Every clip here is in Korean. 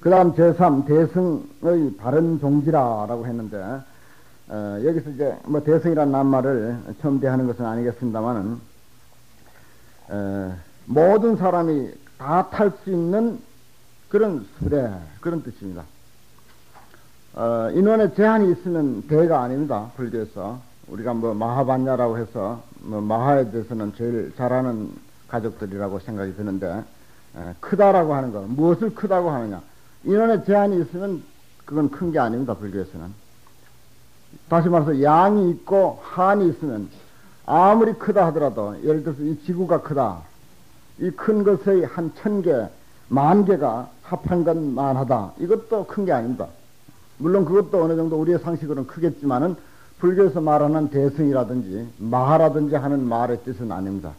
그 다음 제3 대승의 바른 종지라라고 했는데, 여기서 이제 뭐 대승이라는 낱말을 처음 대하는 것은 아니겠습니다만은, 모든 사람이 다 탈 수 있는 그런 수레, 그런 뜻입니다. 인원의 제한이 있으면 대가 아닙니다. 불교에서. 우리가 뭐 마하반야라고 해서, 뭐 마하에 대해서는 제일 잘하는 가족들이라고 생각이 드는데, 크다라고 하는 거, 무엇을 크다고 하느냐. 인원의 제한이 있으면 그건 큰 게 아닙니다. 불교에서는. 다시 말해서 양이 있고 한이 있으면 아무리 크다 하더라도, 예를 들어서 이 지구가 크다. 이 큰 것의 한 1000개, 10,000개가 합한 건 만하다. 이것도 큰 게 아닙니다. 물론 그것도 어느 정도 우리의 상식으로는 크겠지만은 불교에서 말하는 대승이라든지 마하라든지 하는 말의 뜻은 아닙니다.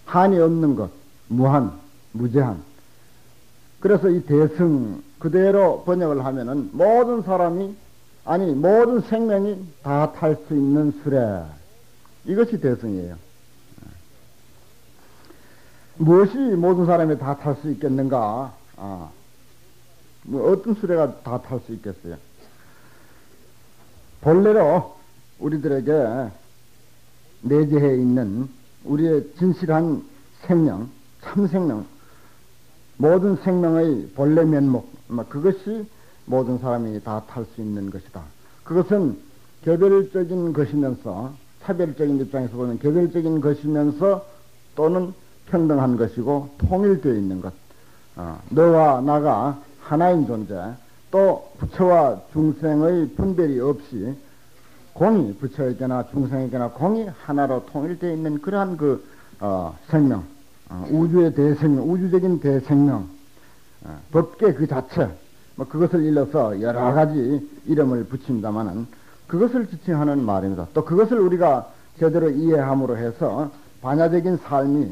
한이 없는 것, 무한, 무제한. 그래서 이 대승 그대로 번역을 하면은 모든 사람이, 아니 모든 생명이 다 탈 수 있는 수레, 이것이 대승이에요. 무엇이 모든 사람이 다 탈 수 있겠는가? 뭐 어떤 수레가 다 탈 수 있겠어요? 본래로 우리들에게 내재해 있는 우리의 진실한 생명, 참 생명, 모든 생명의 본래 면목, 그것이 모든 사람이 다 탈 수 있는 것이다. 그것은 개별적인 것이면서, 차별적인 입장에서 보면 개별적인 것이면서 또는 평등한 것이고 통일되어 있는 것. 너와 나가 하나인 존재, 또 부처와 중생의 분별이 없이 공이, 부처에게나 중생에게나 공이 하나로 통일되어 있는 그러한 그 생명, 우주의 대생명, 우주적인 대생명, 법계 그 자체, 뭐 그것을 일러서 여러 가지 이름을 붙입니다마는 그것을 지칭하는 말입니다. 또 그것을 우리가 제대로 이해함으로 해서 반야적인 삶이,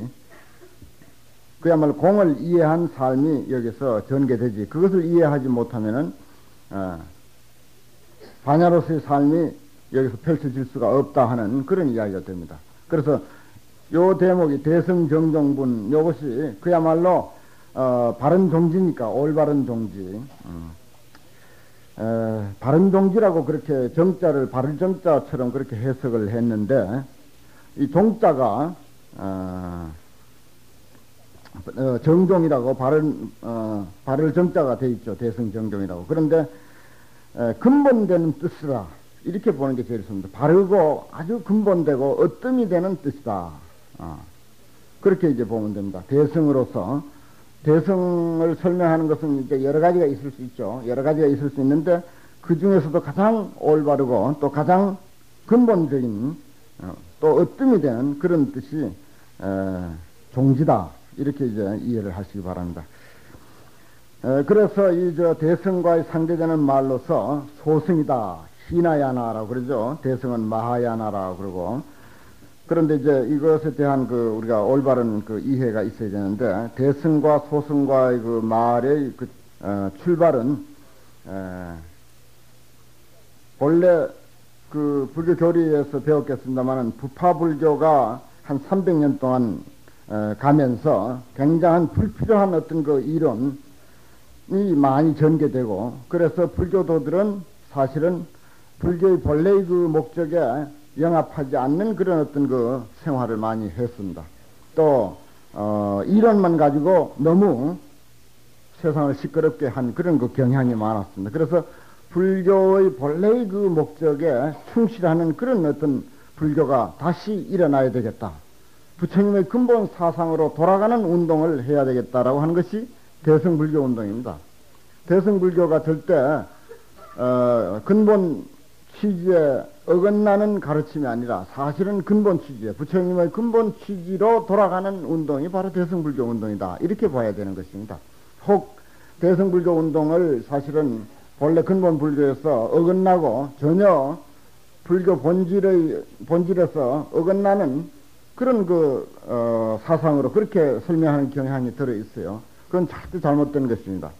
그야말로 공을 이해한 삶이 여기서 전개되지, 그것을 이해하지 못하면은 반야로서의 삶이 여기서 펼쳐질 수가 없다 하는 그런 이야기가 됩니다. 그래서 요 대목이 대승정종분, 요것이 그야말로 바른 종지니까 올바른 종지, 바른 종지라고 그렇게 정자를 바른 정자처럼 그렇게 해석을 했는데, 이 종자가 정종이라고 바를 정자가 돼 있죠. 대승정종이라고. 그런데 근본되는 뜻이라 이렇게 보는 게 제일 좋습니다. 바르고 아주 근본되고 어뜸이 되는 뜻이다. 그렇게 이제 보면 됩니다. 대승으로서, 대승을 설명하는 것은 이제 여러 가지가 있을 수 있죠. 여러 가지가 있을 수 있는데 그 중에서도 가장 올바르고 또 가장 근본적인 또 어뜸이 되는 그런 뜻이 종지다. 이렇게 이제 이해를 하시기 바랍니다. 그래서 이 대승과의 상대되는 말로서 소승이다, 히나야나라고 그러죠. 대승은 마하야나라고 그러고. 그런데 이제 이것에 대한 그 우리가 올바른 그 이해가 있어야 되는데, 대승과 소승과의 그 말의 그 출발은 본래 그 불교 교리에서 배웠겠습니다만은 부파불교가 한 300년 동안 가면서 굉장한 불필요한 어떤 그 이론이 많이 전개되고, 그래서 불교도들은 사실은 불교의 본래의 그 목적에 영합하지 않는 그런 어떤 그 생활을 많이 했습니다. 또 이론만 가지고 너무 세상을 시끄럽게 한 그런 그 경향이 많았습니다. 그래서 불교의 본래의 그 목적에 충실하는 그런 어떤 불교가 다시 일어나야 되겠다, 부처님의 근본 사상으로 돌아가는 운동을 해야 되겠다라고 하는 것이 대승불교 운동입니다. 대승불교가 절대 근본 취지에 어긋나는 가르침이 아니라 사실은 근본 취지에, 부처님의 근본 취지로 돌아가는 운동이 바로 대승불교 운동이다, 이렇게 봐야 되는 것입니다. 혹 대승불교 운동을 사실은 본래 근본 불교에서 어긋나고 전혀 불교 본질에서 어긋나는 그런 그 사상으로 그렇게 설명하는 경향이 들어 있어요. 그건 절대 잘못된 것입니다.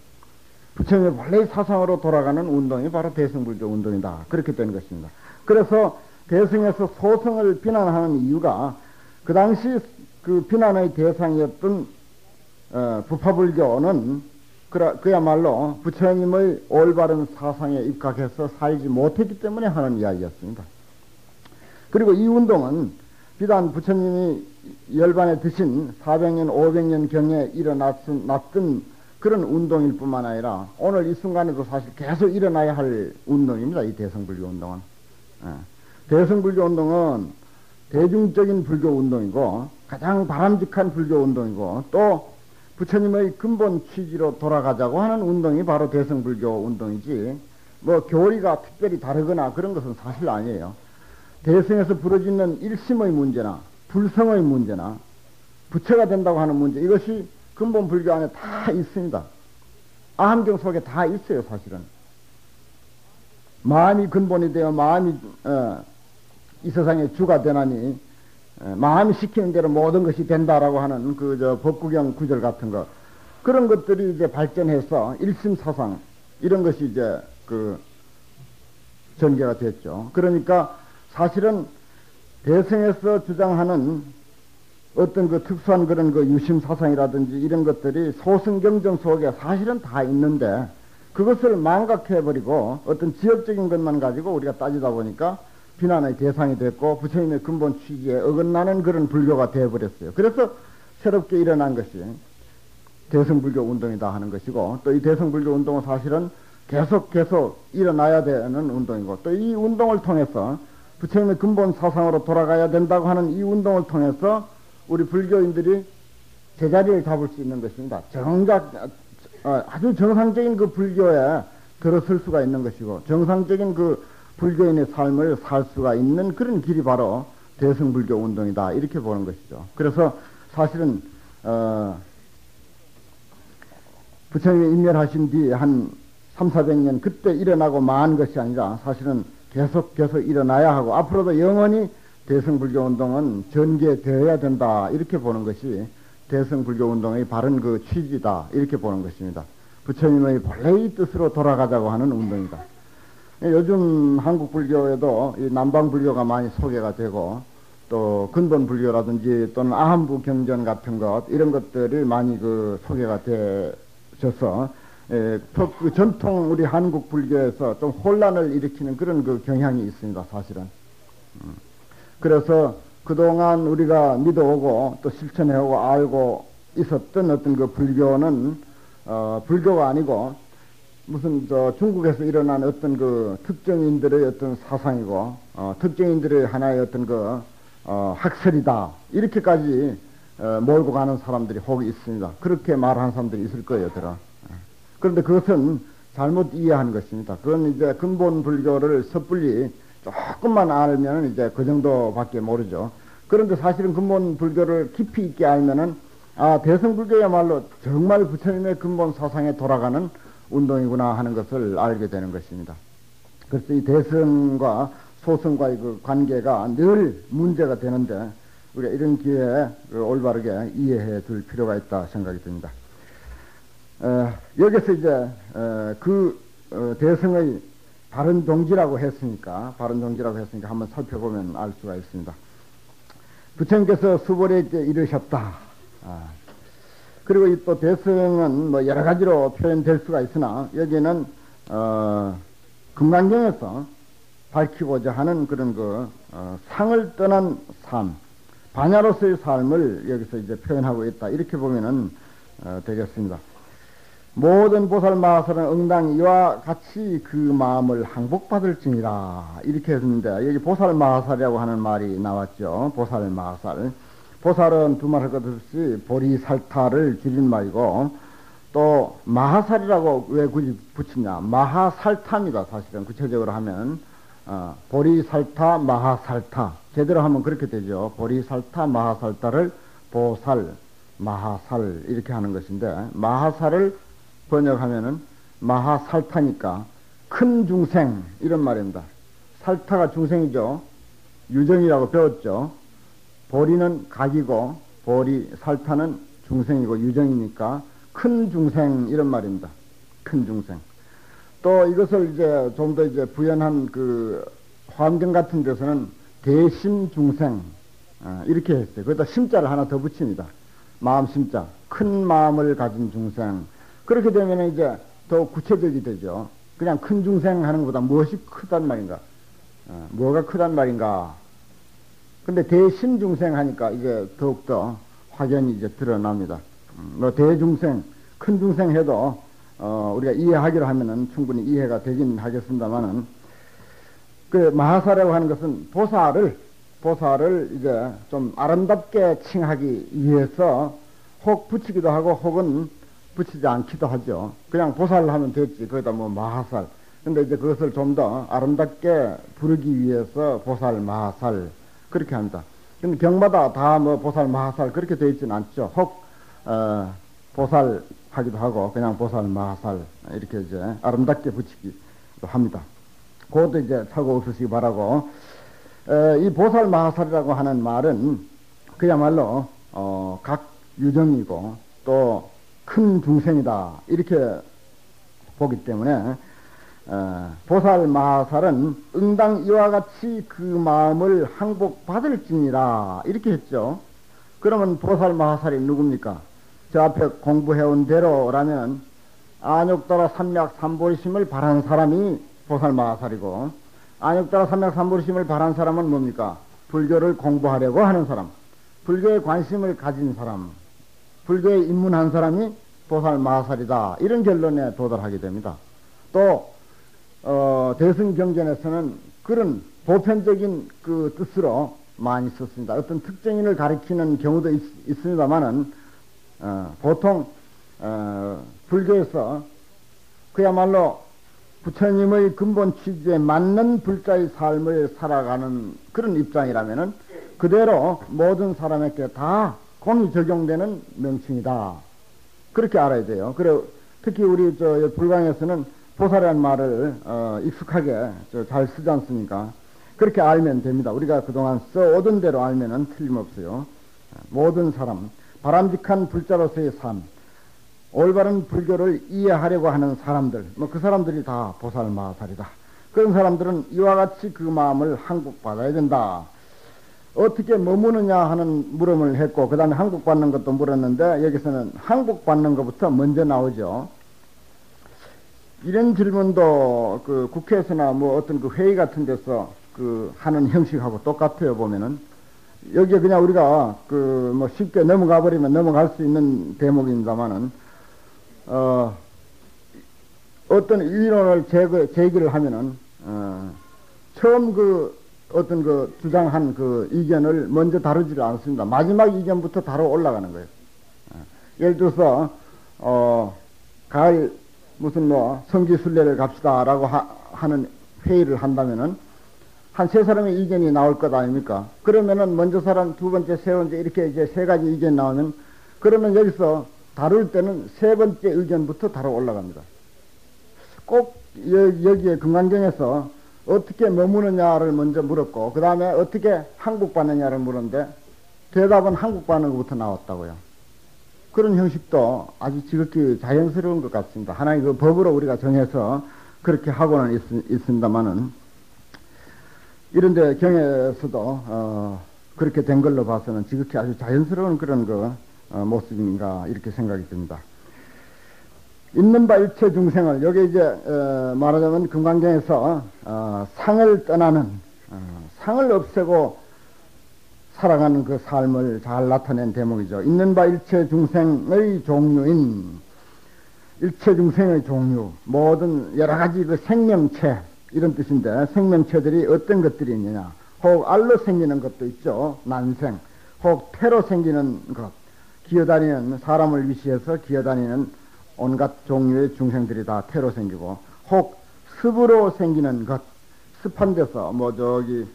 부처님의 본래의 사상으로 돌아가는 운동이 바로 대승불교 운동이다, 그렇게 된 것입니다. 그래서 대승에서 소승을 비난하는 이유가, 그 당시 그 비난의 대상이었던 부파불교는 그야말로 부처님의 올바른 사상에 입각해서 살지 못했기 때문에 하는 이야기였습니다. 그리고 이 운동은 비단 부처님이 열반에 드신 400년, 500년 경에 일어났던 그런 운동일 뿐만 아니라 오늘 이 순간에도 사실 계속 일어나야 할 운동입니다. 이 대성불교 운동은. 대성불교 운동은 대중적인 불교 운동이고 가장 바람직한 불교 운동이고 또 부처님의 근본 취지로 돌아가자고 하는 운동이 바로 대성불교 운동이지 뭐 교리가 특별히 다르거나 그런 것은 사실 아니에요. 대성에서 부러지는 일심의 문제나 불성의 문제나 부처가 된다고 하는 문제 이것이 근본 불교 안에 다 있습니다. 아함경 속에 다 있어요. 사실은 마음이 근본이 되어 마음이 이 세상의 주가 되나니 마음이 시키는 대로 모든 것이 된다라고 하는 법구경 구절 같은 것 그런 것들이 이제 발전해서 일심사상 이런 것이 이제 전개가 됐죠. 그러니까 사실은 대성에서 주장하는 어떤 특수한 그런 유심사상이라든지 이런 것들이 소승경전 속에 사실은 다 있는데 그것을 망각해버리고 어떤 지역적인 것만 가지고 우리가 따지다 보니까 비난의 대상이 됐고 부처님의 근본 취지에 어긋나는 그런 불교가 되어버렸어요. 그래서 새롭게 일어난 것이 대성불교 운동이다 하는 것이고 또 이 대성불교 운동은 사실은 계속 일어나야 되는 운동이고 또 이 운동을 통해서 부처님의 근본 사상으로 돌아가야 된다고 하는 이 운동을 통해서 우리 불교인들이 제자리를 잡을 수 있는 것입니다. 정작 아주 정상적인 그 불교에 들어설 수가 있는 것이고 정상적인 불교인의 삶을 살 수가 있는 그런 길이 바로 대성불교 운동이다 이렇게 보는 것이죠. 그래서 사실은 부처님이 인멸하신 뒤 한 300~400년 그때 일어나고 만 것이 아니라 사실은 계속 일어나야 하고 앞으로도 영원히 대성불교 운동은 전개되어야 된다 이렇게 보는 것이 대성불교 운동의 바른 취지다 이렇게 보는 것입니다. 부처님의 본래의 뜻으로 돌아가자고 하는 운동이다. 요즘 한국 불교에도 이 남방 불교가 많이 소개가 되고 또 근본 불교라든지 또는 아함부 경전 같은 것 이런 것들이 많이 소개가 되셔서 전통 우리 한국 불교에서 좀 혼란을 일으키는 그런 경향이 있습니다. 사실은. 그래서 그동안 우리가 믿어오고 또 실천해오고 알고 있었던 어떤 불교는 불교가 아니고 무슨 중국에서 일어난 어떤 특정인들의 어떤 사상이고 특정인들의 하나의 어떤 학설이다 이렇게까지 몰고 가는 사람들이 혹 있습니다. 그렇게 말하는 사람들이 있을 거예요. 그런데 그것은 잘못 이해한 것입니다. 그건 이제 근본 불교를 섣불리 조금만 알면 이제 그 정도밖에 모르죠. 그런데 사실은 근본 불교를 깊이 있게 알면은 대성불교야말로 정말 부처님의 근본 사상에 돌아가는 운동이구나 하는 것을 알게 되는 것입니다. 그래서 이 대성과 소성과의 관계가 늘 문제가 되는데 우리가 이런 기회에 올바르게 이해해 둘 필요가 있다 생각이 듭니다. 여기서 이제 대성의 바른 종지라고 했으니까 한번 살펴보면 알 수가 있습니다. 부처님께서 수보리에 이르셨다. 그리고 이 또 대성은 뭐 여러 가지로 표현될 수가 있으나 여기는 금강경에서 밝히고자 하는 그런 상을 떠난 삶, 반야로서의 삶을 여기서 이제 표현하고 있다. 이렇게 보면은 되겠습니다. 모든 보살 마하살은 응당 이와 같이 그 마음을 항복받을지니라 이렇게 했는데 여기 보살 마하살이라고 하는 말이 나왔죠. 보살 마하살. 보살은 두말할 것 없이 보리살타를 줄인 말이고 또 마하살이라고 왜 굳이 붙이냐. 마하살타입니다. 사실은 구체적으로 하면 보리살타 마하살타 제대로 하면 그렇게 되죠. 보리살타 마하살타를 보살 마하살 이렇게 하는 것인데 마하살을 번역하면은 마하살타니까 큰 중생 이런 말입니다. 살타가 중생이죠. 유정이라고 배웠죠. 보리는 각이고 보리 살타는 중생이고 유정이니까 큰 중생 이런 말입니다. 큰 중생. 또 이것을 이제 좀 더 이제 부연한 화엄경 같은 데서는 대심 중생 이렇게 했어요. 거기다 심자를 하나 더 붙입니다. 마음 심자. 큰 마음을 가진 중생. 그렇게 되면 이제 더 구체적이 되죠. 그냥 큰 중생 하는 것보다 무엇이 크단 말인가? 뭐가 크단 말인가? 근데 대신 중생 하니까 이제 더욱더 확연히 이제 드러납니다. 뭐 대중생, 큰 중생 해도 우리가 이해하기로 하면은 충분히 이해가 되긴 하겠습니다만은 그 마하사라고 하는 것은 보살을 이제 좀 아름답게 칭하기 위해서 혹 붙이기도 하고 혹은 붙이지 않기도 하죠. 그냥 보살 하면 됐지. 거기다 뭐 마하살. 근데 이제 그것을 좀 더 아름답게 부르기 위해서 보살, 마하살 그렇게 합니다. 근데 경마다 다 뭐 보살, 마하살 그렇게 되어 있지는 않죠. 혹 보살 하기도 하고 그냥 보살, 마하살 이렇게 이제 아름답게 붙이기도 합니다. 그것도 이제 사고 없으시기 바라고. 이 보살, 마하살이라고 하는 말은 그야말로 각 유정이고 또 큰 중생이다 이렇게 보기 때문에 보살, 마하살은 응당 이와 같이 그 마음을 항복받을지니라 이렇게 했죠. 그러면 보살, 마하살이 누굽니까? 저 앞에 공부해온 대로라면 안욕따라 삼약 삼보리심을 바란 사람이 보살, 마하살이고, 안욕따라 삼약 삼보리심을 바란 사람은 뭡니까? 불교를 공부하려고 하는 사람, 불교에 관심을 가진 사람, 불교에 입문한 사람이 보살, 마하살이다 이런 결론에 도달하게 됩니다. 또 대승경전에서는 그런 보편적인 그 뜻으로 많이 썼습니다. 어떤 특정인을 가리키는 경우도 있습니다만은 보통 불교에서 그야말로 부처님의 근본 취지에 맞는 불자의 삶을 살아가는 그런 입장이라면은 그대로 모든 사람에게 다 공이 적용되는 명칭이다. 그렇게 알아야 돼요. 그래 특히 우리 불광에서는 보살이라는 말을 익숙하게 잘 쓰지 않습니까? 그렇게 알면 됩니다. 우리가 그동안 써오던 대로 알면은 틀림없어요. 모든 사람, 바람직한 불자로서의 삶, 올바른 불교를 이해하려고 하는 사람들, 뭐 그 사람들이 다 보살, 마하살이다. 그런 사람들은 이와 같이 그 마음을 항복받아야 된다. 어떻게 머무느냐 하는 물음을 했고 그 다음에 항복받는 것도 물었는데 여기서는 항복받는 것부터 먼저 나오죠. 이런 질문도 그 국회에서나 뭐 어떤 그 회의 같은 데서 그 하는 형식하고 똑같아요. 보면은 여기에 그냥 우리가 그 뭐 쉽게 넘어가 버리면 넘어갈 수 있는 대목입니다만은 어떤 이론을 제기를 하면은 처음 그 어떤 그 주장한 그 이견을 먼저 다루지를 않습니다. 마지막 이견부터 다뤄 올라가는 거예요. 예를 들어서 가을 무슨 뭐 성지순례를 갑시다라고 하는 회의를 한다면은 한 세 사람의 의견이 나올 것 아닙니까? 그러면은 먼저 사람 두 번째, 세 번째 이렇게 이제 세 가지 의견 나오면 그러면 여기서 다룰 때는 세 번째 의견부터 다뤄 올라갑니다. 꼭 여기에 금강경에서 어떻게 머무느냐를 먼저 물었고 그 다음에 어떻게 항복받느냐를 물었는데 대답은 항복받는 것부터 나왔다고요. 그런 형식도 아주 지극히 자연스러운 것 같습니다. 하나의 그 법으로 우리가 정해서 그렇게 하고는 있습니다만은 이런데 경에서도 그렇게 된 걸로 봐서는 지극히 아주 자연스러운 그런 모습인가 이렇게 생각이 듭니다. 있는 바 일체 중생을 여기 이제 말하자면 금강경에서 상을 떠나는 상을 없애고 살아가는 그 삶을 잘 나타낸 대목이죠. 있는 바 일체 중생의 종류인 일체 중생의 종류 모든 여러 가지 그 생명체 이런 뜻인데 생명체들이 어떤 것들이 있느냐 혹 알로 생기는 것도 있죠. 난생 혹 태로 생기는 것 기어다니는 사람을 위시해서 기어다니는 온갖 종류의 중생들이 다 태로 생기고 혹 습으로 생기는 것 습한 데서 뭐 저기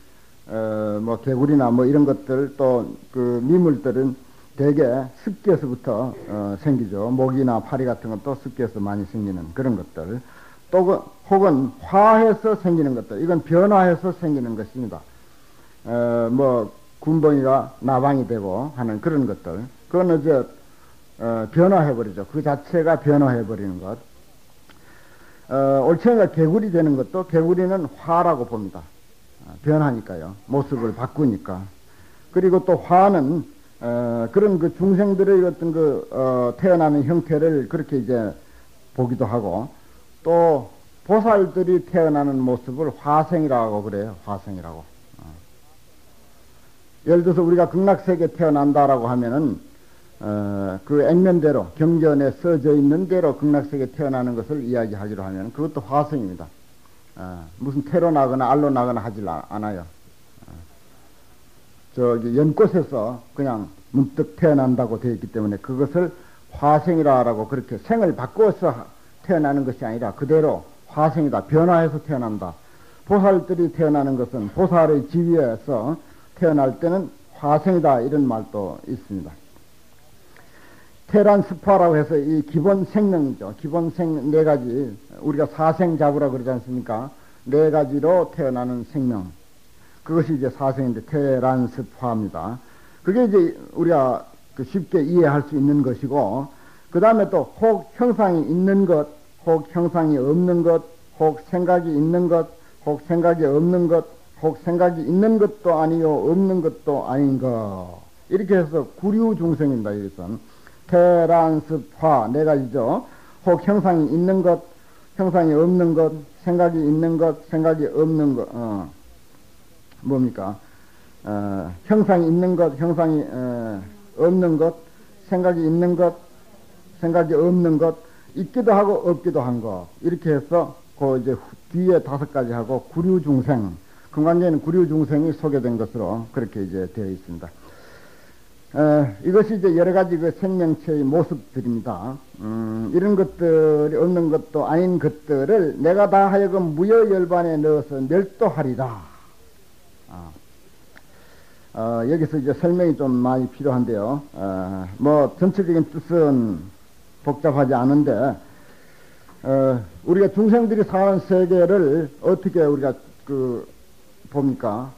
뭐 개구리나 뭐 이런 것들 또 그 미물들은 대개 습기에서부터 생기죠. 모기나 파리 같은 것도 습기에서 많이 생기는 그런 것들 또 혹은 화해서 생기는 것들 이건 변화해서 생기는 것입니다. 뭐 군번이가 나방이 되고 하는 그런 것들 그건 이제 변화해버리죠. 그 자체가 변화해버리는 것. 올챙이가 개구리 되는 것도 개구리는 화라고 봅니다. 변하니까요. 모습을 바꾸니까. 그리고 또 화는 그런 그 중생들의 어떤 태어나는 형태를 그렇게 이제 보기도 하고, 또 보살들이 태어나는 모습을 화생이라고 그래요. 화생이라고. 예를 들어서 우리가 극락세계에 태어난다라고 하면은 그 액면대로 경전에 써져 있는 대로 극락세계에 태어나는 것을 이야기하기로 하면 그것도 화생입니다. 무슨 태로 나거나 알로 나거나 하질 않아요. 저기 연꽃에서 그냥 문득 태어난다고 되어 있기 때문에 그것을 화생이라고, 그렇게 생을 바꿔서 태어나는 것이 아니라 그대로 화생이다, 변화해서 태어난다. 보살들이 태어나는 것은 보살의 지위에서 태어날 때는 화생이다, 이런 말도 있습니다. 테란스파라고 해서 이 기본 생명이죠. 기본 생 네 가지, 우리가 사생자부라 그러지 않습니까? 네 가지로 태어나는 생명, 그것이 이제 사생인데 테란스파입니다. 그게 이제 우리가 쉽게 이해할 수 있는 것이고, 그 다음에 또 혹 형상이 있는 것, 혹 형상이 없는 것, 혹 생각이 있는 것, 혹 생각이 없는 것, 혹 생각이 있는 것도 아니요 없는 것도 아닌 것, 이렇게 해서 구류 중생입니다. 이것은 테란스파 네 가지죠. 혹 형상이 있는 것, 형상이 없는 것, 생각이 있는 것, 생각이 없는 것, 뭡니까? 형상이 있는 것, 형상이 없는 것, 생각이 있는 것, 생각이 없는 것, 있기도 하고 없기도 한 것, 이렇게 해서 그 이제 뒤에 5가지 하고 구류 중생, 금강경에는 구류 중생이 소개된 것으로 그렇게 이제 되어 있습니다. 이것이 이제 여러 가지 그 생명체의 모습들입니다. 이런 것들이 없는 것도 아닌 것들을 내가 다 하여금 무여열반에 넣어서 멸도하리라. 여기서 이제 설명이 좀 많이 필요한데요. 뭐 전체적인 뜻은 복잡하지 않은데, 우리가 중생들이 사는 세계를 어떻게 우리가 봅니까?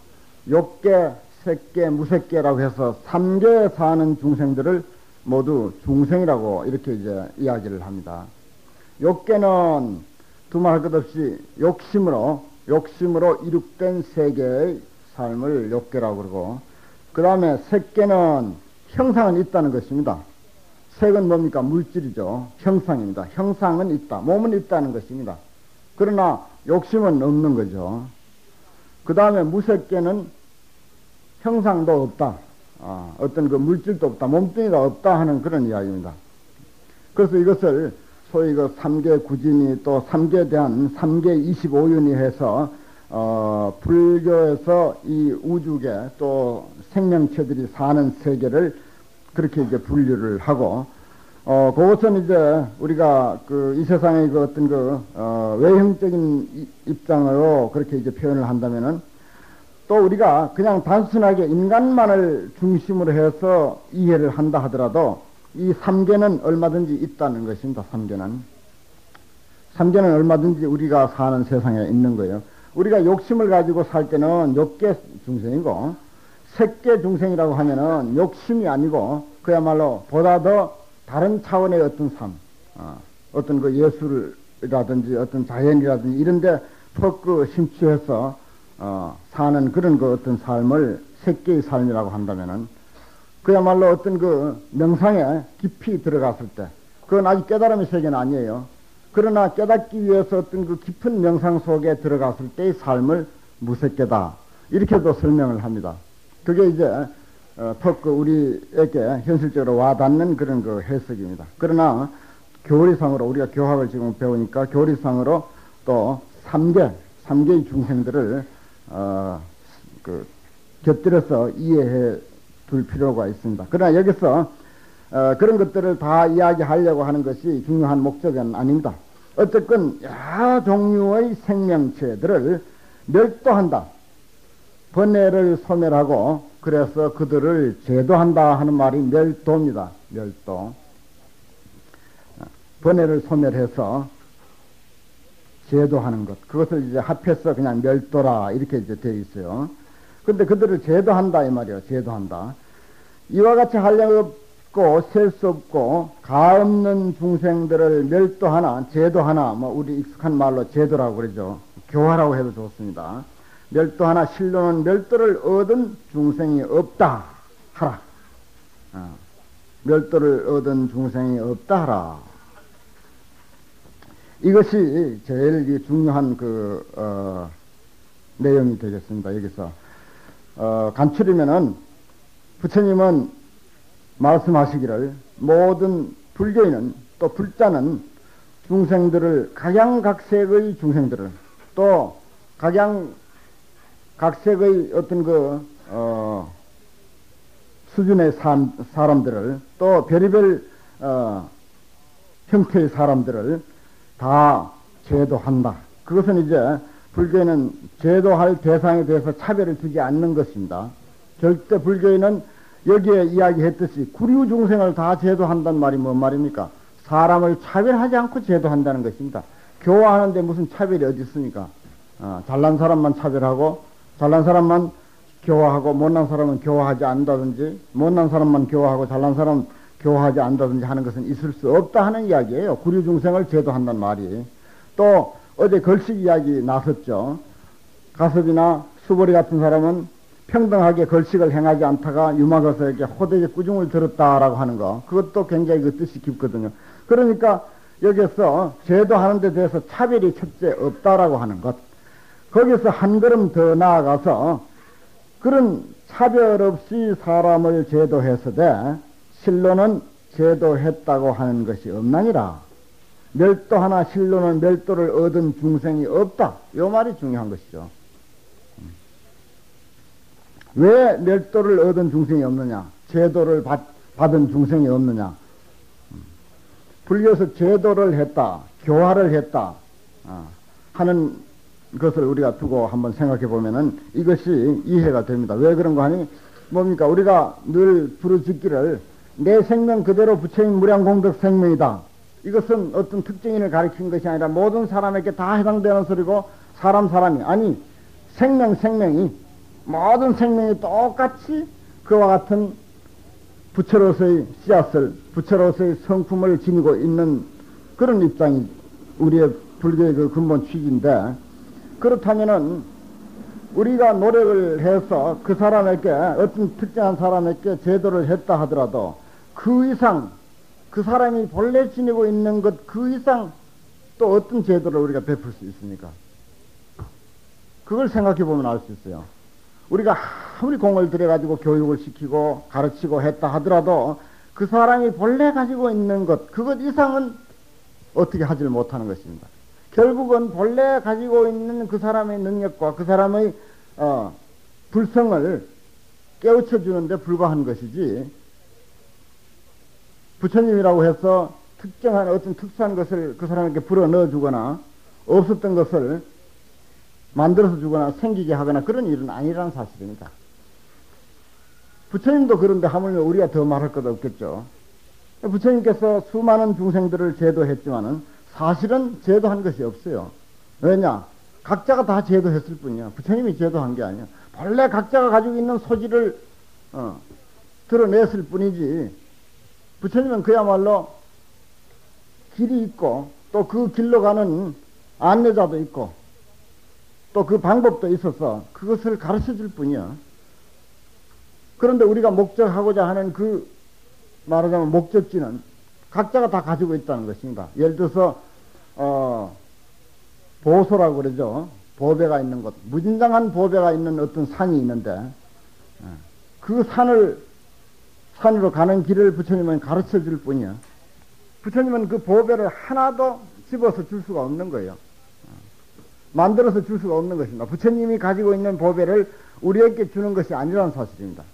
욕계, 색계, 무색계라고 해서 3계에 사는 중생들을 모두 중생이라고 이렇게 이제 이야기를 합니다. 욕계는 두말할 것 없이 욕심으로 이룩된 세계의 삶을 욕계라고 그러고, 그 다음에 색계는 형상은 있다는 것입니다. 색은 뭡니까? 물질이죠. 형상입니다. 형상은 있다. 몸은 있다는 것입니다. 그러나 욕심은 없는 거죠. 그 다음에 무색계는 형상도 없다. 어떤 그 물질도 없다. 몸뚱이가 없다 하는 그런 이야기입니다. 그래서 이것을 소위 그 3계 구진이 또 3계에 대한 3계 25윤이 해서 불교에서 이 우주계 또 생명체들이 사는 세계를 그렇게 이제 분류를 하고, 그것은 이제 우리가 이 세상의 그 어떤 외형적인 입장으로 그렇게 이제 표현을 한다면은, 또 우리가 그냥 단순하게 인간만을 중심으로 해서 이해를 한다 하더라도 이 3계는 얼마든지 있다는 것입니다. 3계는 얼마든지 우리가 사는 세상에 있는 거예요. 우리가 욕심을 가지고 살 때는 욕계 중생이고, 색계 중생이라고 하면은 욕심이 아니고 그야말로 보다 더 다른 차원의 어떤 삶, 어떤 그 예술이라든지 어떤 자연이라든지 이런데 푹 심취해서 사는 그런 그 어떤 삶을 색계의 삶이라고 한다면은, 그야말로 어떤 그 명상에 깊이 들어갔을 때, 그건 아직 깨달음의 세계는 아니에요. 그러나 깨닫기 위해서 어떤 그 깊은 명상 속에 들어갔을 때의 삶을 무색계다, 이렇게도 설명을 합니다. 그게 이제 턱 우리에게 현실적으로 와닿는 그런 그 해석입니다. 그러나 교리상으로 우리가 교학을 지금 배우니까 교리상으로 또 3계의 중생들을 곁들여서 이해해 둘 필요가 있습니다. 그러나 여기서 그런 것들을 다 이야기하려고 하는 것이 중요한 목적은 아닙니다. 어쨌건 여러 종류의 생명체들을 멸도한다, 번뇌를 소멸하고 그래서 그들을 제도한다 하는 말이 멸도입니다. 멸도. 번뇌를 소멸해서 제도하는 것, 그것을 이제 합해서 그냥 멸도라 이렇게 이제 되어 있어요. 근데 그들을 제도한다 이 말이에요. 제도한다. 이와 같이 한량 없고 셀 수 없고 가 없는 중생들을 멸도하나 제도하나, 뭐 우리 익숙한 말로 제도라고 그러죠. 교화라고 해도 좋습니다. 멸도하나 실로는 멸도를 얻은 중생이 없다 하라. 멸도를 얻은 중생이 없다 하라. 이것이 제일 중요한 내용이 되겠습니다. 여기서 간추리면은 부처님은 말씀하시기를 모든 불교인은 또 불자는 중생들을 각양각색의 중생들을 또 각양각색의 어떤 수준의 사람들을 또 별의별 형태의 사람들을 다 제도한다. 그것은 이제 불교에는 제도할 대상에 대해서 차별을 두지 않는 것입니다. 절대 불교에는 여기에 이야기했듯이 구류 중생을 다 제도한다는 말이 뭔 말입니까? 사람을 차별하지 않고 제도한다는 것입니다. 교화하는데 무슨 차별이 어디 있습니까? 잘난 사람만 차별하고 잘난 사람만 교화하고 못난 사람은 교화하지 않는다든지 못난 사람만 교화하고 잘난 사람은 교화하지 않는다든지 하는 것은 있을 수 없다 하는 이야기예요. 구류 중생을 제도한다는 말이. 또 어제 걸식 이야기 나섰죠. 가섭이나 수보리 같은 사람은 평등하게 걸식을 행하지 않다가 유마거서에게 호되게 꾸중을 들었다라고 하는 거, 그것도 굉장히 그 뜻이 깊거든요. 그러니까 여기서 제도하는 데 대해서 차별이 첫째 없다라고 하는 것, 거기서 한 걸음 더 나아가서 그런 차별 없이 사람을 제도했으되 실로는 제도했다고 하는 것이 없나니라. 멸도하나 실로는 멸도를 얻은 중생이 없다. 이 말이 중요한 것이죠. 왜 멸도를 얻은 중생이 없느냐? 제도를 받은 중생이 없느냐? 불교에서 제도를 했다, 교화를 했다 하는 것을 우리가 두고 한번 생각해 보면은 이것이 이해가 됩니다. 왜 그런 거 하니? 뭡니까? 우리가 늘 부르짖기를 내 생명 그대로 부처님 무량공덕 생명이다. 이것은 어떤 특정인을 가리킨 것이 아니라 모든 사람에게 다 해당되는 소리고, 사람이 아니 생명이 모든 생명이 똑같이 그와 같은 부처로서의 씨앗을, 부처로서의 성품을 지니고 있는 그런 입장이 우리의 불교의 그 근본 취지인데, 그렇다면은 우리가 노력을 해서 그 사람에게, 어떤 특정한 사람에게 제도를 했다 하더라도 그 이상, 그 사람이 본래 지니고 있는 것 그 이상 또 어떤 제도를 우리가 베풀 수 있습니까? 그걸 생각해 보면 알 수 있어요. 우리가 아무리 공을 들여가지고 교육을 시키고 가르치고 했다 하더라도 그 사람이 본래 가지고 있는 것, 그것 이상은 어떻게 하질 못하는 것입니다. 결국은 본래 가지고 있는 그 사람의 능력과 그 사람의 불성을 깨우쳐 주는데 불과한 것이지, 부처님이라고 해서 특정한 어떤 특수한 것을 그 사람에게 불어 넣어 주거나 없었던 것을 만들어서 주거나 생기게 하거나 그런 일은 아니라는 사실입니다. 부처님도 그런데 하물며 우리가 더 말할 것 없겠죠. 부처님께서 수많은 중생들을 제도했지만은 사실은 제도한 것이 없어요. 왜냐? 각자가 다 제도했을 뿐이야. 부처님이 제도한 게 아니야. 본래 각자가 가지고 있는 소질을 드러냈을 뿐이지, 부처님은 그야말로 길이 있고 또 그 길로 가는 안내자도 있고 또 그 방법도 있어서 그것을 가르쳐 줄 뿐이야. 그런데 우리가 목적하고자 하는 그 말하자면 목적지는 각자가 다 가지고 있다는 것입니다. 예를 들어서 보소라고 그러죠. 보배가 있는 곳, 무진장한 보배가 있는 어떤 산이 있는데 그 산으로 가는 길을 부처님은 가르쳐 줄 뿐이야. 부처님은 그 보배를 하나도 집어서 줄 수가 없는 거예요. 만들어서 줄 수가 없는 것입니다. 부처님이 가지고 있는 보배를 우리에게 주는 것이 아니라는 사실입니다.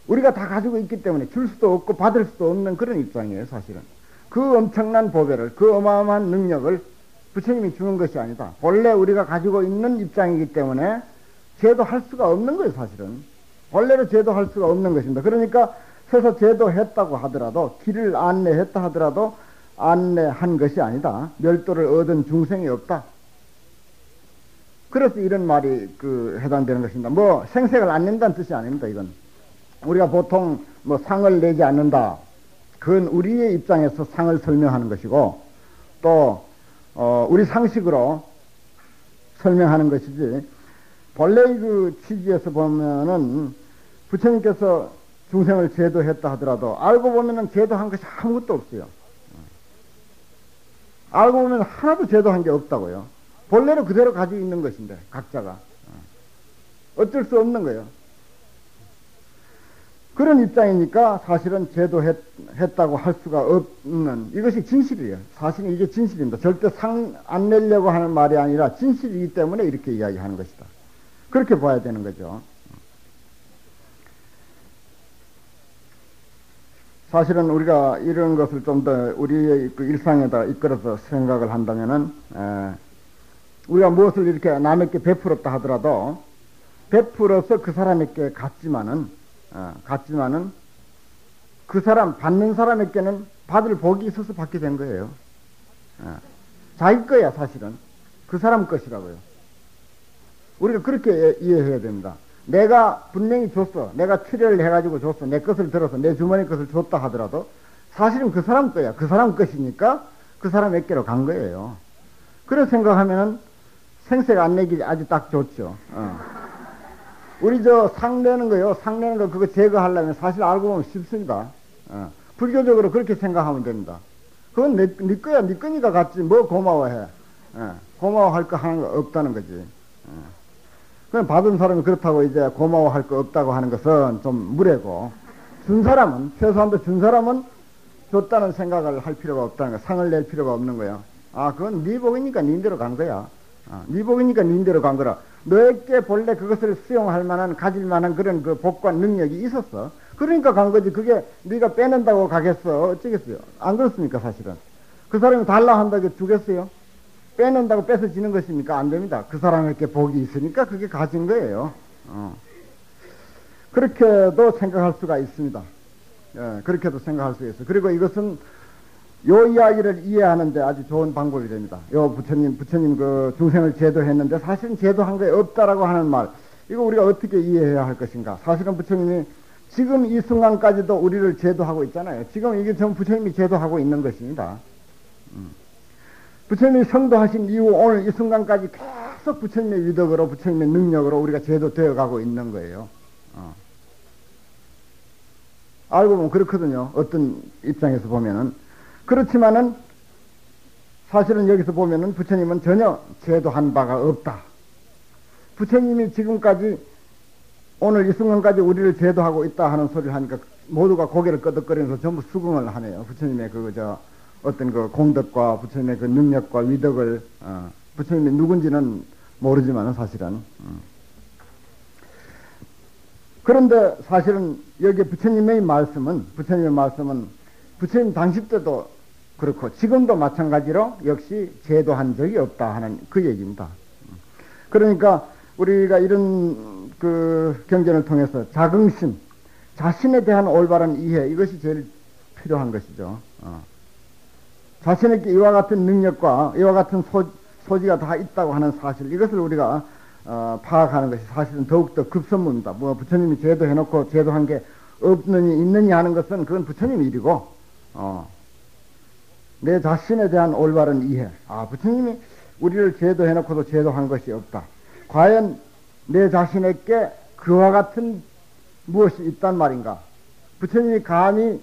우리가 다 가지고 있기 때문에 줄 수도 없고 받을 수도 없는 그런 입장이에요. 사실은 그 엄청난 보배를, 그 어마어마한 능력을 부처님이 주는 것이 아니다. 본래 우리가 가지고 있는 입장이기 때문에 제도할 수가 없는 거예요. 사실은 본래로 제도할 수가 없는 것입니다. 그러니까 해서 제도했다고 하더라도, 길을 안내했다 하더라도 안내한 것이 아니다. 멸도를 얻은 중생이 없다. 그래서 이런 말이 해당되는 것입니다. 뭐 생색을 안 낸다는 뜻이 아닙니다. 이건 우리가 보통 뭐 상을 내지 않는다, 그건 우리의 입장에서 상을 설명하는 것이고, 또 우리 상식으로 설명하는 것이지, 본래 그 취지에서 보면은 부처님께서 중생을 제도했다 하더라도 알고 보면은 제도한 것이 아무것도 없어요. 알고 보면 하나도 제도한 게 없다고요. 본래로 그대로 가지고 있는 것인데 각자가 어쩔 수 없는 거예요. 그런 입장이니까 사실은 제도했다고 할 수가 없는, 이것이 진실이에요. 사실은 이게 진실입니다. 절대 상 안 내려고 하는 말이 아니라 진실이기 때문에 이렇게 이야기하는 것이다. 그렇게 봐야 되는 거죠. 사실은 우리가 이런 것을 좀 더 우리의 그 일상에다 이끌어서 생각을 한다면은, 우리가 무엇을 이렇게 남에게 베풀었다 하더라도 베풀어서 그 사람에게 갔지만은 그 사람, 받는 사람에게는 받을 복이 있어서 받게 된 거예요. 자기 거야, 사실은. 그 사람 것이라고요. 우리가 그렇게 이해해야 됩니다. 내가 분명히 줬어. 내가 출혈을 해가지고 줬어. 내 것을 들어서 내 주머니 것을 줬다 하더라도 사실은 그 사람 거야. 그 사람 것이니까 그 사람에게로 간 거예요. 그래 생각하면은 생색 안 내기 아주 딱 좋죠. 우리 상 내는 거요. 상 내는 거 그거 제거하려면 사실 알고 보면 쉽습니다. 불교적으로 그렇게 생각하면 됩니다. 그건 네 거야. 네 거니까 갔지. 뭐 고마워해. 고마워할 거 하는 거 없다는 거지. 그냥 받은 사람이 그렇다고 이제 고마워할 거 없다고 하는 것은 좀 무례고, 준 사람은, 최소한도 준 사람은 줬다는 생각을 할 필요가 없다는 거, 상을 낼 필요가 없는 거야. 그건 네 복이니까 네 대로 간 거야. 네 복이니까 네 대로 간 거라. 너에게 본래 그것을 수용할 만한, 가질 만한 그런 그 복과 능력이 있었어. 그러니까 간 거지. 그게 네가 빼낸다고 가겠어. 어쩌겠어요. 안 그렇습니까, 사실은? 그 사람이 달라 한다고 주겠어요? 빼낸다고 뺏어지는 것입니까? 안 됩니다. 그 사람에게 복이 있으니까 그게 가진 거예요. 그렇게도 생각할 수가 있습니다. 그렇게도 생각할 수 있어요. 그리고 이것은 요 이야기를 이해하는데 아주 좋은 방법이 됩니다. 요 부처님 그 중생을 제도했는데 사실은 제도한 게 없다라고 하는 말, 이거 우리가 어떻게 이해해야 할 것인가? 사실은 부처님이 지금 이 순간까지도 우리를 제도하고 있잖아요. 지금 이게 전부 부처님이 제도하고 있는 것입니다. 부처님이 성도하신 이후 오늘 이 순간까지 계속 부처님의 위덕으로, 부처님의 능력으로 우리가 제도되어 가고 있는 거예요. 알고 보면 그렇거든요. 어떤 입장에서 보면은. 그렇지만은 사실은 여기서 보면은 부처님은 전혀 제도한 바가 없다. 부처님이 지금까지 오늘 이 순간까지 우리를 제도하고 있다 하는 소리를 하니까 모두가 고개를 끄덕거리면서 전부 수긍을 하네요. 부처님의 어떤 그 공덕과 부처님의 그 능력과 위덕을, 부처님이 누군지는 모르지만은 사실은. 그런데 사실은 여기 부처님의 말씀은 부처님 당시 때도 그렇고 지금도 마찬가지로 역시 제도한 적이 없다 하는 그 얘기입니다. 그러니까 우리가 이런 그 경전을 통해서 자긍심, 자신에 대한 올바른 이해, 이것이 제일 필요한 것이죠. 자신에게 이와 같은 능력과 이와 같은 소지가 다 있다고 하는 사실, 이것을 우리가 파악하는 것이 사실은 더욱더 급선무입니다. 뭐 부처님이 제도해놓고 제도한 게 없느니 있느니 하는 것은 그건 부처님 일이고, 내 자신에 대한 올바른 이해, 부처님이 우리를 제도해놓고도 제도한 것이 없다. 과연 내 자신에게 그와 같은 무엇이 있단 말인가? 부처님이 감히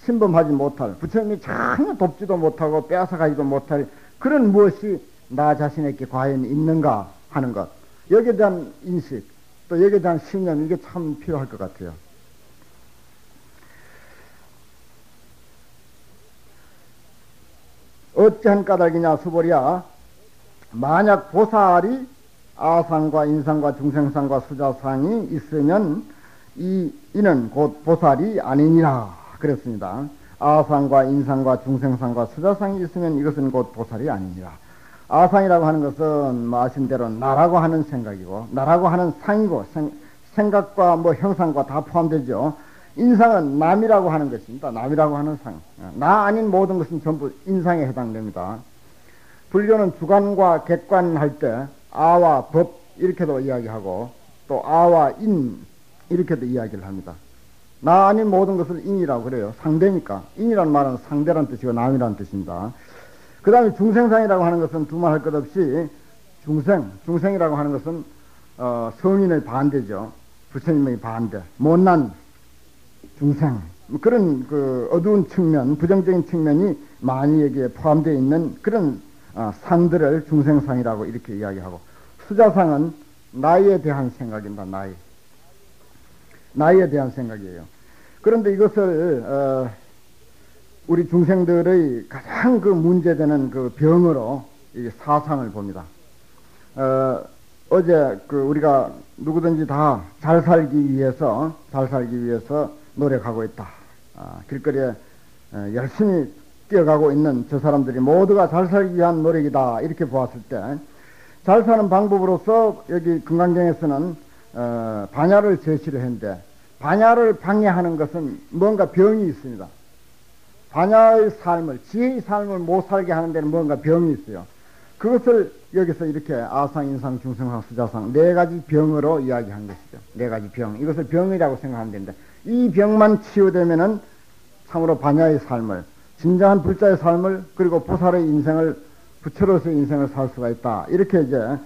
침범하지 못할, 부처님이 전혀 돕지도 못하고 빼앗아가지도 못할 그런 무엇이 나 자신에게 과연 있는가 하는 것, 여기에 대한 인식, 또 여기에 대한 신념, 이게 참 필요할 것 같아요. 어찌한 까닭이냐 수보랴. 만약 보살이 아상과 인상과 중생상과 수자상이 있으면 이는 곧 보살이 아니니라 그랬습니다. 아상과 인상과 중생상과 수자상이 있으면 이것은 곧 보살이 아니니라. 아상이라고 하는 것은 아신 대로 나라고 하는 생각이고, 나라고 하는 상이고, 생각과 뭐 형상과 다 포함되죠. 인상은 남이라고 하는 것입니다. 남이라고 하는 상. 나 아닌 모든 것은 전부 인상에 해당됩니다. 불교는 주관과 객관할 때 아와 법 이렇게도 이야기하고, 또 아와 인 이렇게도 이야기를 합니다. 나 아닌 모든 것을 인이라고 그래요. 상대니까. 인이라는 말은 상대란 뜻이고 남이라는 뜻입니다. 그 다음에 중생상이라고 하는 것은 두말할 것 없이 중생이라고 하는 것은 성인의 반대죠. 부처님의 반대, 못난 중생, 그런 그 어두운 측면, 부정적인 측면이 많이 여기에 포함되어 있는 그런 상들을 중생상이라고 이렇게 이야기하고, 수자상은 나이에 대한 생각입니다. 나이에 대한 생각이에요. 그런데 이것을 우리 중생들의 가장 그 문제되는 그 병으로 이 사상을 봅니다. 어제 우리가 누구든지 다 잘 살기 위해서 노력하고 있다. 길거리에 열심히 뛰어가고 있는 저 사람들이 모두가 잘 살기 위한 노력이다. 이렇게 보았을 때, 잘 사는 방법으로서 여기 금강경에서는 반야를 제시를 했는데, 반야를 방해하는 것은 뭔가 병이 있습니다. 반야의 삶을, 지혜의 삶을 못 살게 하는 데는 뭔가 병이 있어요. 그것을 여기서 이렇게 아상, 인상, 중생상, 수자상 네 가지 병으로 이야기한 것이죠. 네 가지 병. 이것을 병이라고 생각하면 되는데, 이 병만 치유되면은 참으로 반야의 삶을, 진정한 불자의 삶을, 그리고 보살의 인생을, 부처로서의 인생을 살 수가 있다. 이렇게 이제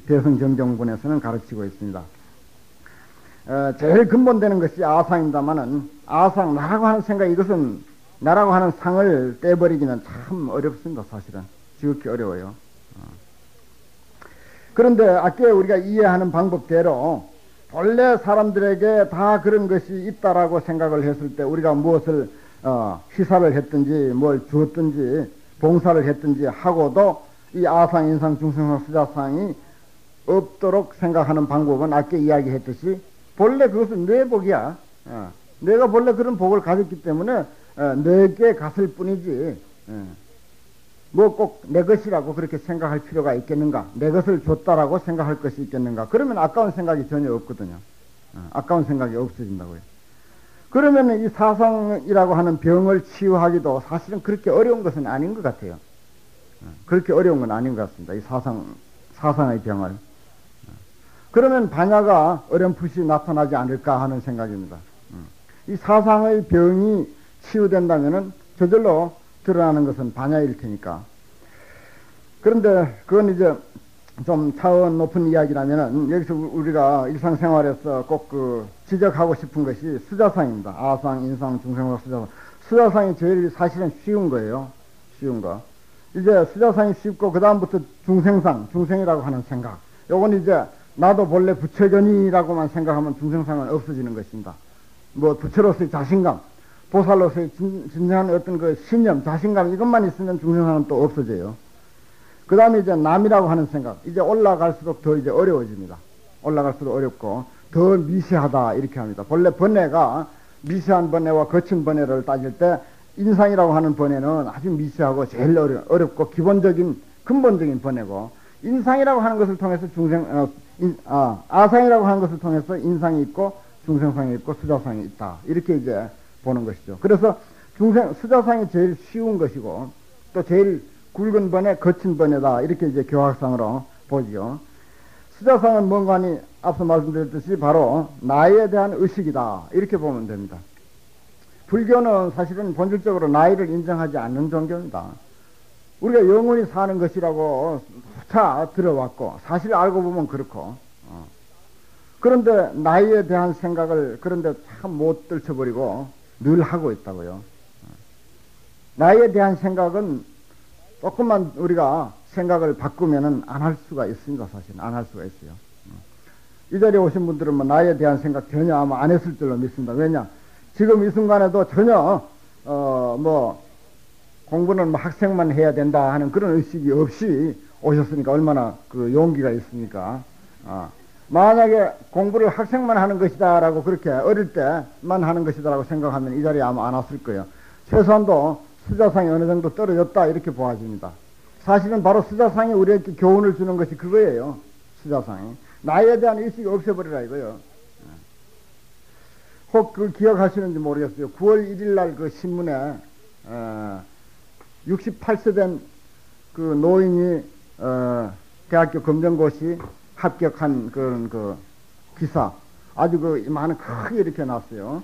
대승정정분에서는 가르치고 있습니다. 제일 근본되는 것이 아상입니다만은, 아상, 나라고 하는 생각, 이것은 나라고 하는 상을 떼버리기는 참 어렵습니다. 사실은 지극히 어려워요. 그런데 아까 우리가 이해하는 방법대로 본래 사람들에게 다 그런 것이 있다라고 생각을 했을 때, 우리가 무엇을 희사를 했든지 뭘 주었든지 봉사를 했든지 하고도 이 아상, 인상, 중생상, 수자상이 없도록 생각하는 방법은 아까 이야기했듯이 본래 그것은 내 복이야. 내가 본래 그런 복을 가졌기 때문에 내게 갔을 뿐이지, 뭐 꼭 내 것이라고 그렇게 생각할 필요가 있겠는가? 내 것을 줬다라고 생각할 것이 있겠는가? 그러면 아까운 생각이 전혀 없거든요. 아까운 생각이 없어진다고요. 그러면 이 사상이라고 하는 병을 치유하기도 사실은 그렇게 어려운 것은 아닌 것 같아요. 그렇게 어려운 건 아닌 것 같습니다. 이 사상의 병을. 그러면 반야가 어렴풋이 나타나지 않을까 하는 생각입니다. 이 사상의 병이 치유된다면은 저절로 드러나는 것은 반야일 테니까. 그런데 그건 이제 좀 차원 높은 이야기라면은, 여기서 우리가 일상생활에서 꼭 지적하고 싶은 것이 수자상입니다. 아상, 인상, 중생상, 수자상. 수자상이 제일 사실은 쉬운 거예요. 쉬운 거. 이제 수자상이 쉽고, 그 다음부터 중생이라고 하는 생각. 요건 이제 나도 본래 부처견이라고만 생각하면 중생상은 없어지는 것입니다. 뭐 부처로서의 자신감, 보살로서의 진정한 어떤 그 신념, 자신감, 이것만 있으면 중생상은 또 없어져요. 그 다음에 이제 남이라고 하는 생각, 이제 올라갈수록 더 이제 어려워집니다. 올라갈수록 어렵고 더 미세하다 이렇게 합니다. 본래 번뇌가 미세한 번뇌와 거친 번뇌를 따질 때, 인상이라고 하는 번뇌는 아주 미세하고 제일 어렵고 기본적인 근본적인 번뇌고, 인상이라고 하는 것을 통해서 아상이라고 하는 것을 통해서 인상이 있고 중생상이 있고 수자상이 있다. 이렇게 이제 보는 것이죠. 그래서 수자상이 제일 쉬운 것이고, 또 제일 굵은 번뇌, 거친 번뇌다. 이렇게 이제 교학상으로 보죠. 수자상은 뭔가니 앞서 말씀드렸듯이 바로 나이에 대한 의식이다. 이렇게 보면 됩니다. 불교는 사실은 본질적으로 나이를 인정하지 않는 종교입니다. 우리가 영원히 사는 것이라고 다 들어왔고, 사실 알고 보면 그렇고, 그런데 나이에 대한 생각을 그런데 참 못 떨쳐버리고 늘 하고 있다고요. 나이에 대한 생각은 조금만 우리가 생각을 바꾸면은 안 할 수가 있습니다. 사실 안 할 수가 있어요. 이 자리에 오신 분들은 뭐 나이에 대한 생각 전혀 아마 안 했을 줄로 믿습니다. 왜냐, 지금 이 순간에도 전혀 뭐 공부는 뭐 학생만 해야 된다 하는 그런 의식이 없이 오셨으니까 얼마나 그 용기가 있습니까? 만약에 공부를 학생만 하는 것이다라고, 그렇게 어릴 때만 하는 것이다라고 생각하면 이 자리에 아마 안 왔을 거예요. 최소한도 수자상이 어느 정도 떨어졌다 이렇게 보아집니다. 사실은 바로 수자상이 우리에게 교훈을 주는 것이 그거예요. 수자상이 나이에 대한 의식이 없애버리라 이거요. 혹 그 기억하시는지 모르겠어요. 9월 1일 날 그 신문에 68세 된 그 노인이 대학교 검정고시 합격한 그런 그 기사, 아주 그 많은 크게 이렇게 났어요.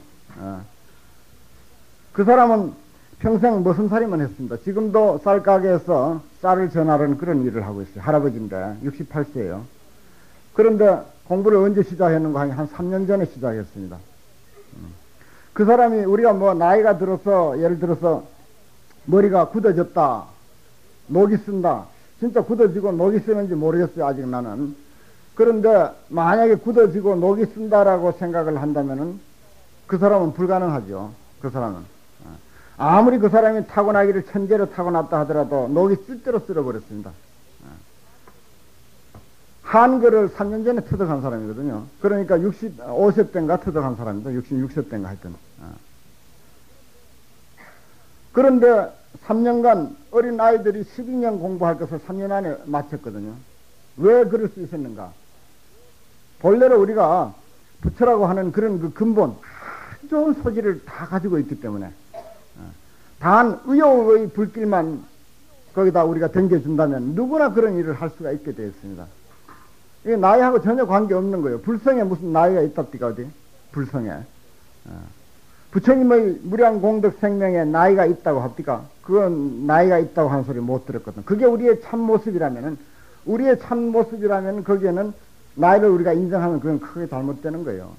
그 사람은 평생 무슨 살이만 했습니다. 지금도 쌀 가게에서 쌀을 전하는 그런 일을 하고 있어요. 할아버지인데 68세예요. 그런데 공부를 언제 시작했는가 하니 한 3년 전에 시작했습니다. 그 사람이, 우리가 뭐 나이가 들어서 예를 들어서 머리가 굳어졌다. 녹이 쓴다. 진짜 굳어지고 녹이 쓰는지 모르겠어요. 아직 나는. 그런데 만약에 굳어지고 녹이 쓴다라고 생각을 한다면은 그 사람은 불가능하죠. 그 사람은. 아무리 그 사람이 타고나기를 천재로 타고났다 하더라도 녹이 쓸대로 쓸어버렸습니다. 한글을 3년 전에 터득한 사람이거든요. 그러니까 50대인가 터득한 사람입니다. 66세대인가 하여튼. 그런데 3년간 어린 아이들이 12년 공부할 것을 3년 안에 마쳤거든요. 왜 그럴 수 있었는가? 본래로 우리가 부처라고 하는 그런 그 근본, 아주 좋은 소질을 다 가지고 있기 때문에 단 의욕의 불길만 거기다 우리가 댕겨준다면 누구나 그런 일을 할 수가 있게 되어 있습니다. 이게 나이하고 전혀 관계없는 거예요. 불성에 무슨 나이가 있답니까 어디? 불성에. 부처님의 무량공덕 생명에 나이가 있다고 합니까? 그건 나이가 있다고 하는 소리 못 들었거든. 그게 우리의 참모습이라면은, 우리의 참모습이라면 거기에는 나이를 우리가 인정하면 그건 크게 잘못되는 거예요.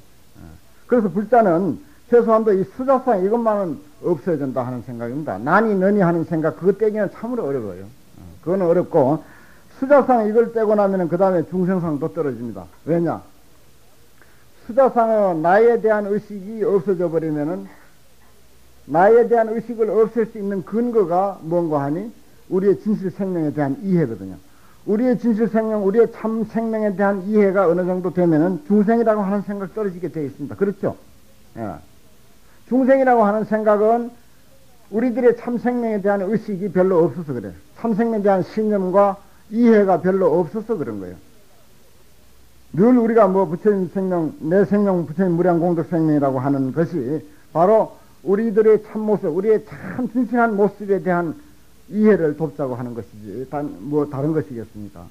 그래서 불자는 최소한도 이 수자상 이것만은 없어야 된다 하는 생각입니다. 나니 너니 하는 생각 그거 떼기는 참으로 어려워요. 그거는 어렵고 수자상 이걸 떼고 나면은 그 다음에 중생상도 떨어집니다. 왜냐? 수자상은 나에 대한 의식이 없어져 버리면은 나에 대한 의식을 없앨 수 있는 근거가 뭔가 하니 우리의 진실 생명에 대한 이해거든요. 우리의 진실 생명, 우리의 참 생명에 대한 이해가 어느 정도 되면은 중생이라고 하는 생각 떨어지게 되어 있습니다. 그렇죠? 예. 중생이라고 하는 생각은 우리들의 참 생명에 대한 의식이 별로 없어서 그래요. 참 생명에 대한 신념과 이해가 별로 없어서 그런 거예요. 늘 우리가 뭐 부처님 생명, 내 생명, 부처님 무량공덕 생명이라고 하는 것이 바로 우리들의 참 모습, 우리의 참 진실한 모습에 대한 이해를 돕자고 하는 것이지, 뭐 다른 것이겠습니까?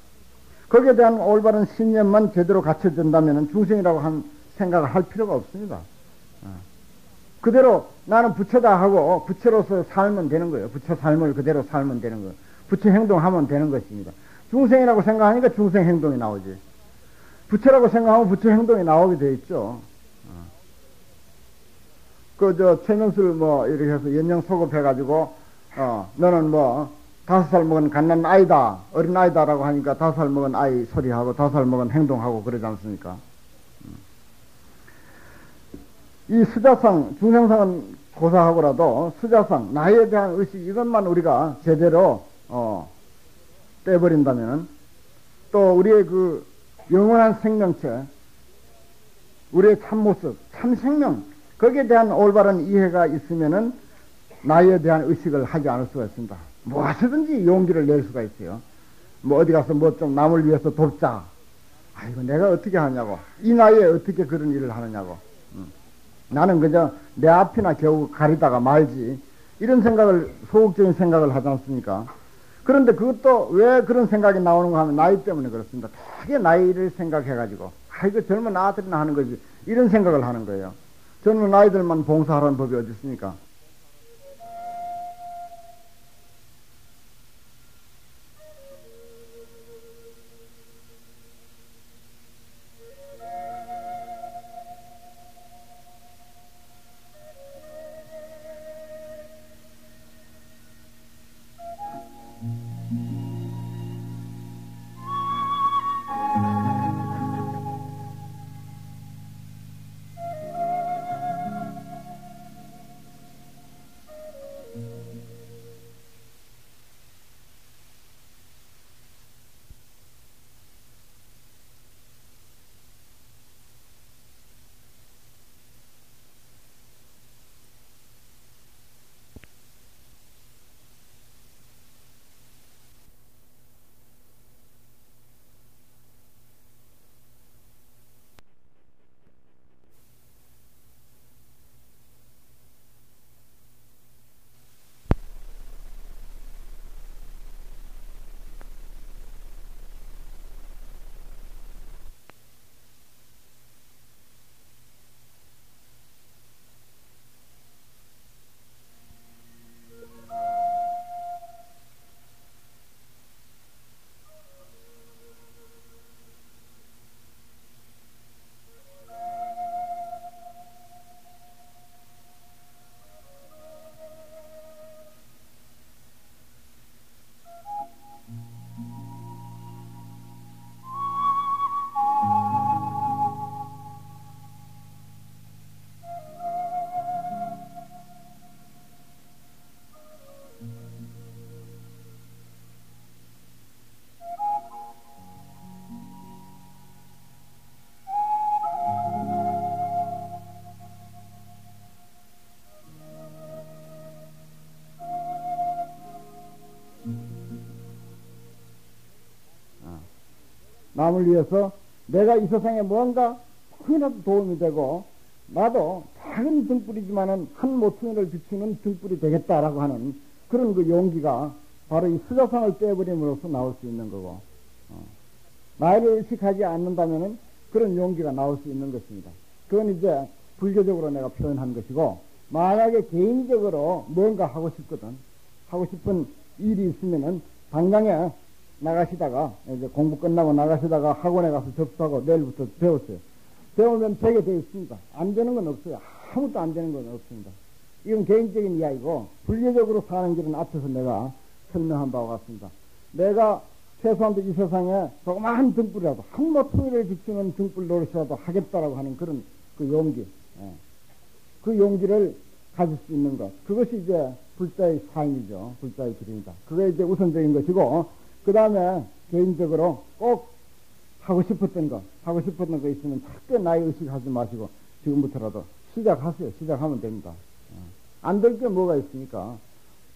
거기에 대한 올바른 신념만 제대로 갖춰진다면 중생이라고 한 생각을 할 필요가 없습니다. 그대로 나는 부처다 하고 부처로서 살면 되는 거예요. 부처 삶을 그대로 살면 되는 거예요. 부처 행동하면 되는 것입니다. 중생이라고 생각하니까 중생 행동이 나오지. 부처라고 생각하면 부처 행동이 나오게 돼 있죠. 최명술 이렇게 해서 연령 소급해가지고, 너는 5살 먹은 갓난 아이다, 어린 아이다라고 하니까 5살 먹은 아이 소리하고 5살 먹은 행동하고 그러지 않습니까? 이 수자상, 중생상은 고사하고라도 수자상, 나에 대한 의식, 이것만 우리가 제대로, 떼버린다면, 또 우리의 그 영원한 생명체, 우리의 참모습, 참생명, 거기에 대한 올바른 이해가 있으면은 나에 대한 의식을 하지 않을 수가 있습니다. 무엇이든지 용기를 낼 수가 있어요. 어디 가서 좀 남을 위해서 돕자. 아이고, 내가 어떻게 하냐고. 이 나이에 어떻게 그런 일을 하느냐고. 나는 그저 내 앞이나 겨우 가리다가 말지. 이런 생각을, 소극적인 생각을 하지 않습니까? 그런데 그것도 왜 그런 생각이 나오는가 하면 나이 때문에 그렇습니다. 되게 나이를 생각해가지고, 아이고, 젊은 아들이나 하는 거지. 이런 생각을 하는 거예요. 젊은 아이들만 봉사하라는 법이 어디 있습니까? 남을 위해서 내가 이 세상에 뭔가 조금이라도 도움이 되고 나도 작은 등불이지만은 한 모퉁이를 비추는 등불이 되겠다라고 하는 그런 그 용기가 바로 이 수자상을 떼버림으로써 나올 수 있는 거고, 나이를 의식하지 않는다면은 그런 용기가 나올 수 있는 것입니다. 그건 이제 불교적으로 내가 표현한 것이고, 만약에 개인적으로 뭔가 하고 싶거든, 하고 싶은 일이 있으면은 당장에 나가시다가, 이제 공부 끝나고 나가시다가 학원에 가서 접수하고 내일부터 배웠어요. 배우면 되게 되어 있습니다. 안 되는 건 없어요. 아무것도 안 되는 건 없습니다. 이건 개인적인 이야기고, 불교적으로 사는 길은 앞에서 내가 설명한 바와 같습니다. 내가 최소한도 이 세상에 조그마한 등불이라도 한 모퉁이를 비추는 등불 노릇이라도 하겠다라고 하는 그런 그 용기, 그 용기를 가질 수 있는 것, 그것이 이제 불자의 삶이죠. 불자의 길입니다. 그게 이제 우선적인 것이고, 그 다음에 개인적으로 꼭 하고 싶었던 거 있으면 절대 나이 의식하지 마시고 지금부터라도 시작하세요. 시작하면 됩니다. 안 될 게 뭐가 있습니까?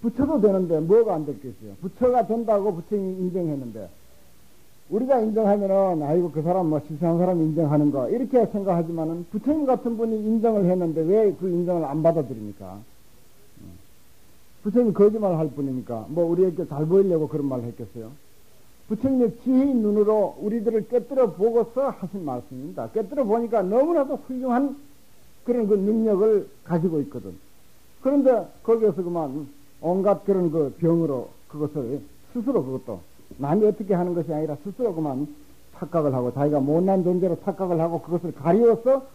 부처도 되는데 뭐가 안 됐겠어요? 부처가 된다고 부처님이 인정했는데, 우리가 인정하면은 아이고 그 사람 뭐 실수한 사람 인정하는 거 이렇게 생각하지만은 부처님 같은 분이 인정을 했는데 왜 그 인정을 안 받아들입니까? 부처님이 거짓말 할 뿐이니까 뭐 우리에게 잘 보이려고 그런 말을 했겠어요? 부처님의 지혜의 눈으로 우리들을 깨뜨려 보고서 하신 말씀입니다. 깨뜨려 보니까 너무나도 훌륭한 그런 그 능력을 가지고 있거든. 그런데 거기에서 그만 온갖 그런 그 병으로 그것을 스스로, 그것도 남이 어떻게 하는 것이 아니라 스스로 그만 착각을 하고 자기가 못난 존재로 착각을 하고 그것을 가리워서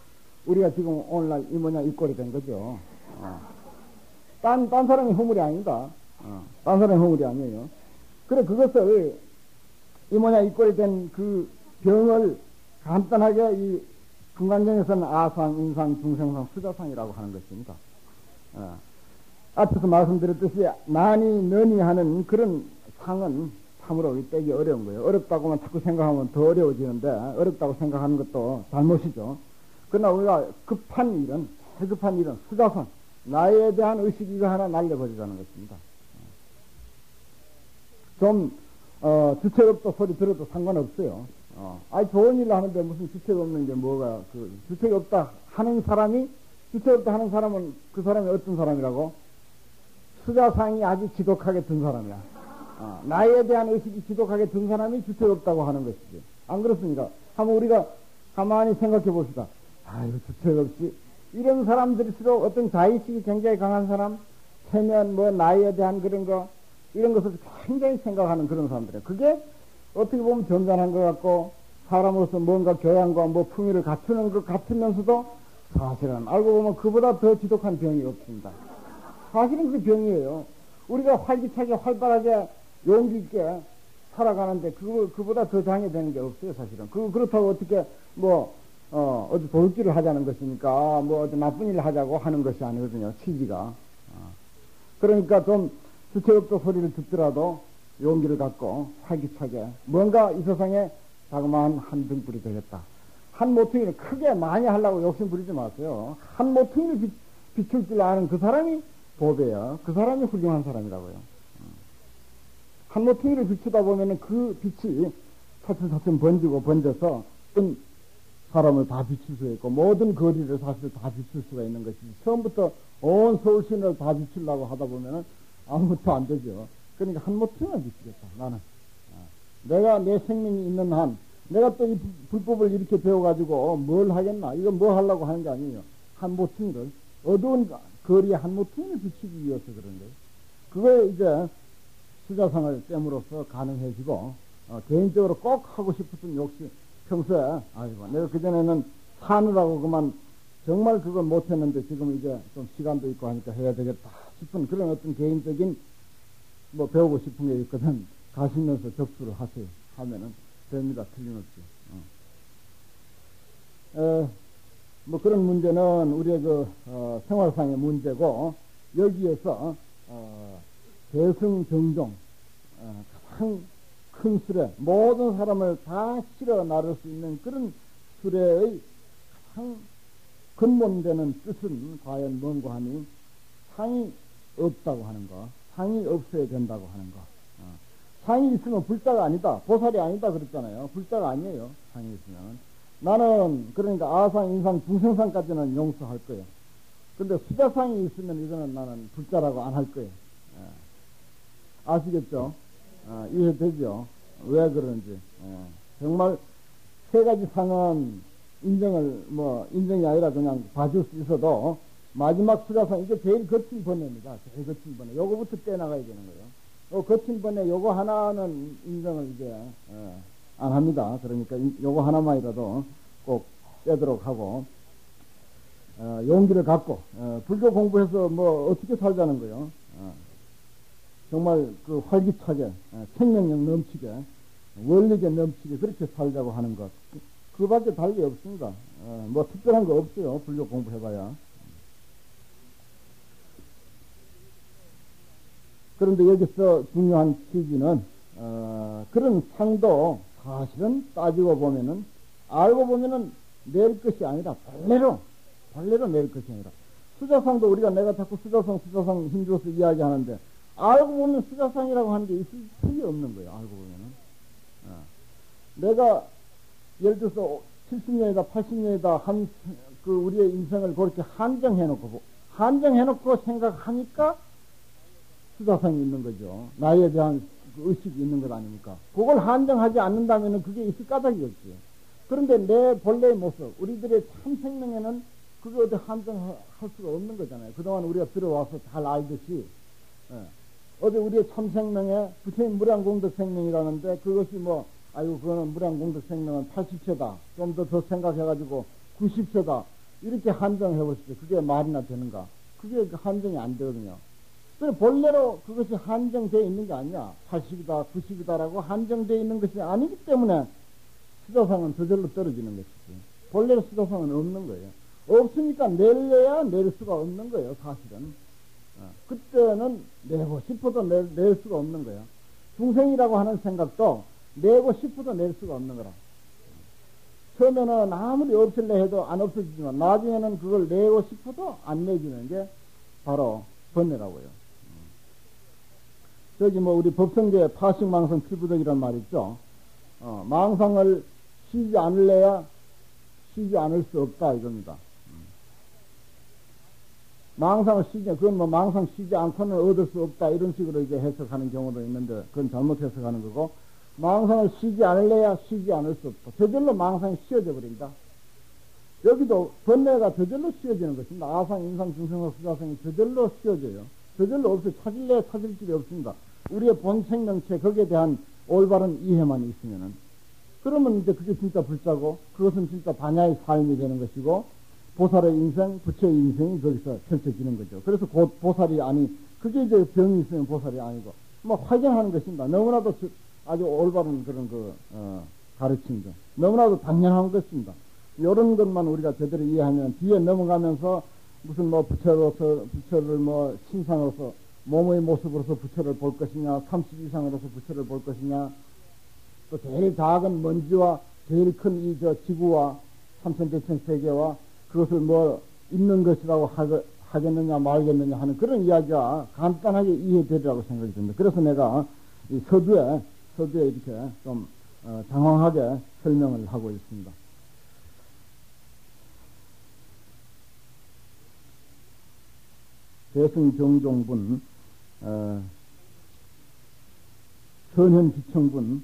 우리가 지금 오늘날 이 모양 이 꼴이 된 거죠. 딴 사람이 허물이 아니다. 딴 사람이 허물이 아니에요. 그래, 그것을 이 모양 이 꼴이 된 그 병을 간단하게 이 금강경에서는 아상, 인상, 중생상, 수자상이라고 하는 것입니다. 앞에서 말씀드렸듯이 나니 너니 하는 그런 상은 참으로 떼기 어려운 거예요. 어렵다고만 자꾸 생각하면 더 어려워지는데, 어렵다고 생각하는 것도 잘못이죠. 그러나 우리가 급한 일은, 해급한 일은 수자상, 나에 대한 의식이 이거 하나 날려버리자는 것입니다. 좀 주책 없다 소리 들어도 상관없어요. 좋은 일을 하는데 무슨 주책 없는 게 뭐가, 주책 없다 하는 사람이, 주책 없다 하는 사람은 그 사람이 어떤 사람이라고? 수자상이 아주 지독하게 든 사람이야. 나에 대한 의식이 지독하게 든 사람이 주책 없다고 하는 것이지. 안 그렇습니까? 한번 우리가 가만히 생각해 봅시다. 이거 주책 없이. 이런 사람들일수록 어떤 자의식이 굉장히 강한 사람, 체면, 뭐, 나이에 대한 그런 거, 이런 것을 굉장히 생각하는 그런 사람들이에요. 그게 어떻게 보면 점잖한 것 같고, 사람으로서 뭔가 교양과 뭐 품위를 갖추는 것 같으면서도 사실은 알고 보면 그보다 더 지독한 병이 없습니다. 사실은 그 병이에요. 우리가 활기차게 활발하게 용기 있게 살아가는데 그보다 더 장애되는 게 없어요, 사실은. 그렇다고 어떻게 어디 도둑질을 하자는 것이니까 어디 나쁜 일을 하자고 하는 것이 아니거든요, 취지가. 그러니까 좀 주체없도 소리를 듣더라도 용기를 갖고 활기차게 뭔가 이 세상에 자그마한 한 등불이 되겠다. 한 모퉁이를 크게 많이 하려고 욕심 부리지 마세요. 한 모퉁이를 비출 줄 아는 그 사람이 보배야. 그 사람이 훌륭한 사람이라고요. 한 모퉁이를 비추다 보면은 그 빛이 차츰차츰 번져서 어떤 사람을 다 비출 수 있고 모든 거리를 사실 다 비출 수가 있는 것이지. 처음부터 온 서울 시내를 다 비추려고 하다 보면은 아무것도 안 되죠. 그러니까 한 모퉁이만 비추겠다. 나는 내가 내 생명이 있는 한, 내가 또 이 불법을 이렇게 배워가지고 뭘 하겠나? 이건 뭐 하려고 하는 게 아니에요. 한 모퉁이를, 어두운 거리에 한 모퉁이를 비추기 위해서 그런 거예요. 그거에 이제 수자상을 땜으로써 가능해지고, 개인적으로 꼭 하고 싶었던 욕심, 평소에, 내가 그전에는 사느라고 그만 정말 그걸 못했는데 지금 이제 좀 시간도 있고 하니까 해야 되겠다 싶은 그런 어떤 개인적인 배우고 싶은 게 있거든. 가시면서 접수를 하세요. 하면은 됩니다. 틀림없이. 그런 문제는 우리의 생활상의 문제고, 여기에서, 대승정종, 가장 큰 수레, 모든 사람을 다 실어 나를 수 있는 그런 수레의 가장 근본되는 뜻은 과연 뭔고 하니, 상이 없다고 하는 거, 상이 없어야 된다고 하는 거. 상이 있으면 불자가 아니다. 보살이 아니다. 그랬잖아요. 불자가 아니에요. 상이 있으면. 나는, 그러니까 아상, 인상, 중생상까지는 용서할 거예요. 근데 수자상이 있으면 이거는 나는 불자라고 안 할 거예요. 아시겠죠? 이해되죠? 왜 그런지. 정말 세 가지 상은 인정이 아니라 그냥 봐줄 수 있어도 마지막 수자상, 이게 제일 거친 번뇌입니다. 제일 거친 번뇌. 요거부터 떼나가야 되는 거예요. 거친 번뇌, 요거 하나는 인정을 이제, 안 합니다. 그러니까 요거 하나만이라도 꼭 떼도록 하고, 용기를 갖고, 불교 공부해서 뭐 어떻게 살자는 거예요. 정말 그 활기차게, 생명력 넘치게, 원리게 넘치게 그렇게 살자고 하는 것. 그밖에 달리 없습니다. 뭐 특별한 거 없어요. 불교 공부해봐야. 그런데 여기서 중요한 취지는, 그런 상도 사실은 따지고 보면은, 알고 보면은 낼 것이 아니라, 본래로 낼 것이 아니라, 수자상도 우리가 내가 자꾸 수자상 힘줘서 이야기하는데, 알고 보면 수자상이라고 하는 게 있을 필요 없는 거예요. 알고 보면은. 내가 예를 들어서 70년이다 80년이다 우리의 인생을 그렇게 한정해놓고 생각하니까 수자성이 있는 거죠. 나에 대한 그 의식이 있는 것 아닙니까? 그걸 한정하지 않는다면 그게 있을 까닭이 없지. 그런데 내 본래의 모습, 우리들의 참 생명에는 그게 어디 한정할 수가 없는 거잖아요. 그동안 우리가 들어와서 잘 알듯이, 어디 우리의 참 생명에 부처님 무량공덕 생명이라는데 그것이 그거는 무량공덕 생명은 80세다. 좀 더 생각해가지고 90세다. 이렇게 한정해보시죠. 그게 말이나 되는가? 그게 한정이 안 되거든요. 그래, 본래로 그것이 한정되어 있는 게 아니야. 80이다, 90이다라고 한정되어 있는 것이 아니기 때문에 수자상은 저절로 떨어지는 것이지. 본래로 수자상은 없는 거예요. 없으니까 낼래야 낼 수가 없는 거예요, 사실은. 그때는 내고 싶어도 낼 수가 없는 거예요. 중생이라고 하는 생각도 내고 싶어도 낼 수가 없는 거라. 처음에는 아무리 없을래 해도 안 없어지지만 나중에는 그걸 내고 싶어도 안 내주는 게 바로 번뇌라고요. 저기 우리 법성계에 파식망상 필부덕이란 말 있죠. 망상을 쉬지 않을래야 쉬지 않을 수 없다 이겁니다. 망상을 그건 망상 쉬지 않고는 얻을 수 없다 이런 식으로 이제 해석하는 경우도 있는데 그건 잘못 해석하는 거고, 망상을 쉬지 않을래야 쉬지 않을 수 없다. 저절로 망상이 쉬어져 버린다. 여기도 번뇌가 저절로 쉬어지는 것입니다. 아상, 인상, 중생상, 수자상이 저절로 쉬어져요. 저절로 없어요. 찾을 길이 없습니다. 우리의 본 생명체 거기에 대한 올바른 이해만 있으면은. 그러면 이제 그게 진짜 불자고 그것은 진짜 반야의 삶이 되는 것이고 보살의 인생, 부처의 인생이 거기서 펼쳐지는 거죠. 그래서 곧 보살이 그게 이제 병이 있으면 보살이 아니고 확인하는 것입니다. 너무나도 아주 올바른 그런 가르침이죠. 너무나도 당연한 것입니다. 이런 것만 우리가 제대로 이해하면 뒤에 넘어가면서 무슨 부처를 신상으로서 몸의 모습으로서 부처를 볼 것이냐, 30 이상으로서 부처를 볼 것이냐, 또 제일 작은 먼지와 제일 큰 이 지구와 삼천대천 세계와 그것을 있는 것이라고 하겠느냐 말겠느냐 하는 그런 이야기가 간단하게 이해되리라고 생각이 듭니다. 그래서 내가 이 서두에 이렇게 좀 장황하게 설명을 하고 있습니다. 대승정종분, 선현기청분,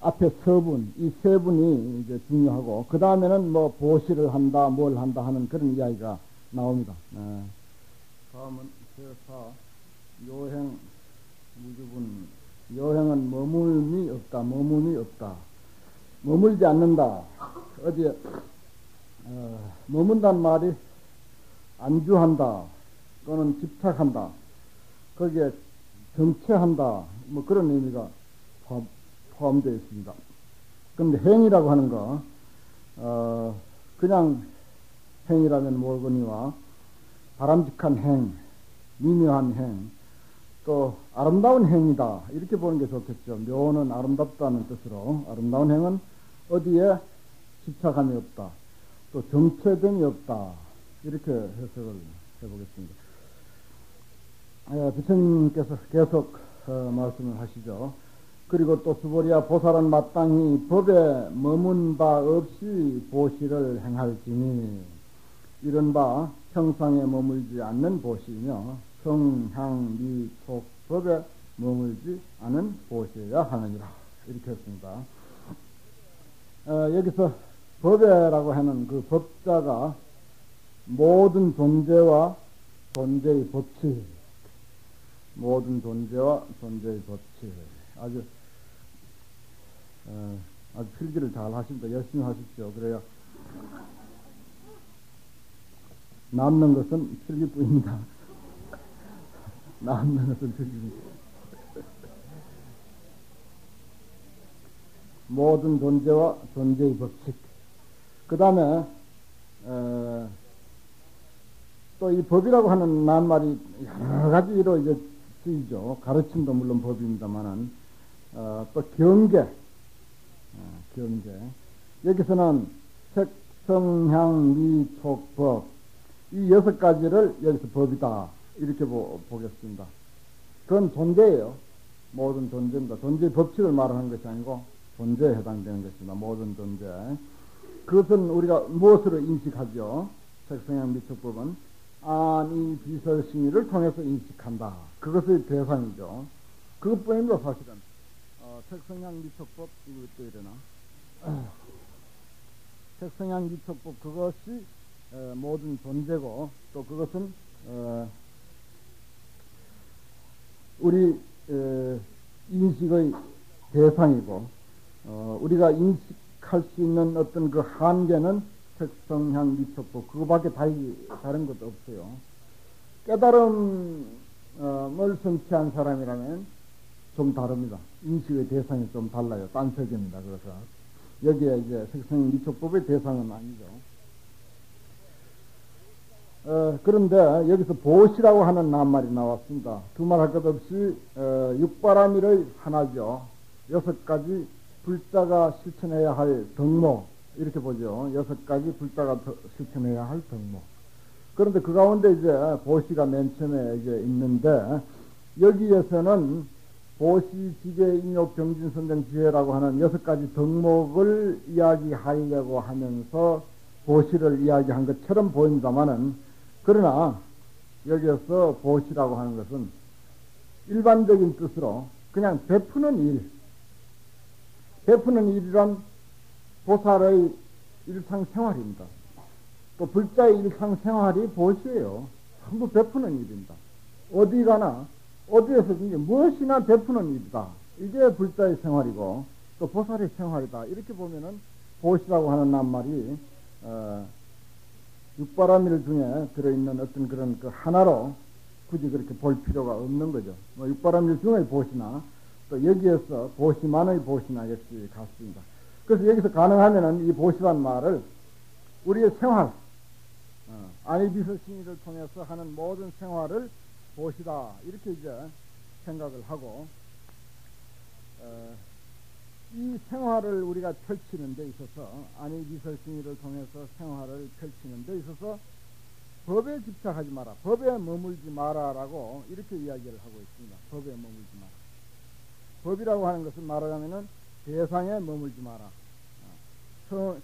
앞에 서분, 이 세 분이 이제 중요하고, 그 다음에는 보시를 한다, 뭘 한다 하는 그런 이야기가 나옵니다. 다음은 제4, 요행, 무주분, 요행은 머물미 없다. 머물지 않는다. 어디에, 머문다는 말이 안주한다, 또는 집착한다, 거기에 정체한다, 그런 의미가 포함되어 있습니다. 그런데 행이라고 하는 거, 그냥 행이라면 뭐거니와 바람직한 행, 미묘한 행, 또 아름다운 행이다 이렇게 보는 게 좋겠죠. 묘는 아름답다는 뜻으로 아름다운 행은 어디에 집착함이 없다, 또 정체됨이 없다 이렇게 해석을 해보겠습니다. 부처님께서 계속 말씀을 하시죠. 그리고 또 수보리야 보살은 마땅히 법에 머문 바 없이 보시를 행할지니 이른바 형상에 머물지 않는 보시며 성향 미촉 법에 머물지 않은 보시여야 하느니라. 이렇게 했습니다. 여기서 법에라고 하는 그 법자가 모든 존재와 존재의 법칙, 모든 존재와 존재의 법칙. 아주 필기를 잘 하십니다. 열심히 하십시오. 그래야 남는 것은 필기뿐입니다. 남는 것은 필기입니다. 모든 존재와 존재의 법칙. 그 다음에 또 이 법이라고 하는 낱말이 여러 가지로 이제 쓰이죠. 가르침도 물론 법입니다만은 또 경계, 경계. 여기서는 색, 성, 향, 미, 촉, 법. 이 6가지를 여기서 법이다. 이렇게 보겠습니다. 그건 존재예요. 모든 존재입니다. 존재의 법칙을 말하는 것이 아니고 존재에 해당되는 것입니다. 모든 존재. 그것은 우리가 무엇으로 인식하죠? 색, 성, 향, 미, 촉, 법은 안이 비설심의를 통해서 인식한다. 그것의 대상이죠. 그것뿐입니다. 사실은 색성향 미촉법 이것도 이러나 색성향 미촉법 그것이 모든 존재고 또 그것은 우리 인식의 대상이고 우리가 인식할 수 있는 어떤 그 한계는 색성향 미촉법 그거밖에 다른 것도 없어요. 깨달음을 성취한 사람이라면 좀 다릅니다. 인식의 대상이 좀 달라요. 딴색입니다. 그래서 여기에 이제 색성향 미촉법의 대상은 아니죠. 그런데 여기서 보시라고 하는 낱말이 나왔습니다. 두말할 것 없이 육바라밀의 하나죠. 6가지 불자가 실천해야 할 덕목 이렇게 보죠. 6가지 불자가 실천해야 할 덕목. 그런데 그 가운데 이제 보시가 맨 처음에 이제 있는데 여기에서는 보시, 지계, 인욕, 병진, 선정, 지혜라고 하는 6가지 덕목을 이야기하려고 하면서 보시를 이야기한 것처럼 보입니다만은 그러나 여기에서 보시라고 하는 것은 일반적인 뜻으로 그냥 베푸는 일, 베푸는 일이란 보살의 일상생활입니다. 또 불자의 일상생활이 보시예요. 전부 베푸는 일입니다. 어디 가나 어디에서든지 무엇이나 베푸는 일이다. 이게 불자의 생활이고 또 보살의 생활이다. 이렇게 보면은 보시라고 하는 낱말이 육바라밀 중에 들어있는 어떤 그런 그 하나로 굳이 그렇게 볼 필요가 없는 거죠. 뭐 육바라밀 중의 보시나 또 여기에서 보시만의 보시나 역시 같습니다. 그래서 여기서 가능하면은 이 보시란 말을 우리의 생활, 아니비서심의를 통해서 하는 모든 생활을 보시다 이렇게 이제 생각을 하고 이 생활을 우리가 펼치는 데 있어서 아니비서심의를 통해서 생활을 펼치는 데 있어서 법에 집착하지 마라, 법에 머물지 마라라고 이렇게 이야기를 하고 있습니다. 법에 머물지 마라. 법이라고 하는 것은 말하자면은 대상에 머물지 마라.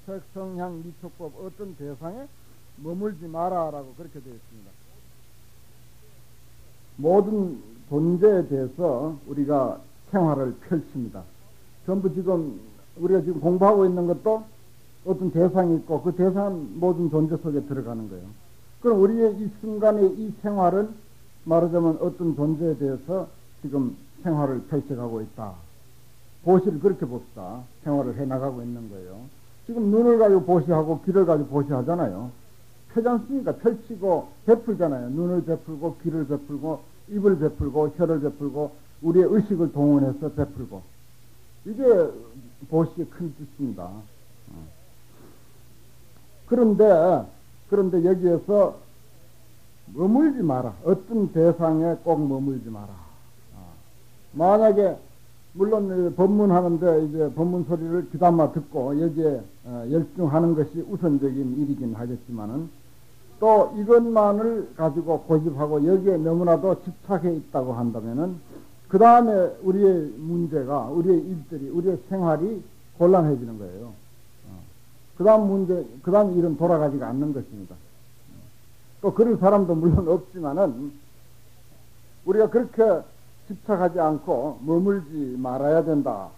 색성향 미촉법 어떤 대상에 머물지 마라라고 그렇게 되어 있습니다. 모든 존재에 대해서 우리가 생활을 펼칩니다. 전부 지금 우리가 지금 공부하고 있는 것도 어떤 대상이 있고 그 대상은 모든 존재 속에 들어가는 거예요. 그럼 우리의 이 순간의 이 생활은 말하자면 어떤 존재에 대해서 지금 생활을 펼쳐가고 있다. 보시를 그렇게 봅시다. 생활을 해나가고 있는 거예요. 지금 눈을 가지고 보시하고 귀를 가지고 보시하잖아요. 펴지 않습니까? 펼치고 베풀잖아요. 눈을 베풀고 귀를 베풀고 입을 베풀고 혀를 베풀고 우리의 의식을 동원해서 베풀고 이게 보시의 큰 뜻입니다. 그런데 여기에서 머물지 마라. 어떤 대상에 꼭 머물지 마라. 만약에 물론 법문하는데 이제 법문 소리를 귀담아 듣고 여기에 열중하는 것이 우선적인 일이긴 하겠지만은 또 이것만을 가지고 고집하고 여기에 너무나도 집착해 있다고 한다면은 그 다음에 우리의 문제가, 우리의 일들이, 우리의 생활이 곤란해지는 거예요. 그 다음 문제, 그 다음 일은 돌아가지가 않는 것입니다. 또 그럴 사람도 물론 없지만은 우리가 그렇게 집착하지 않고 머물지 말아야 된다.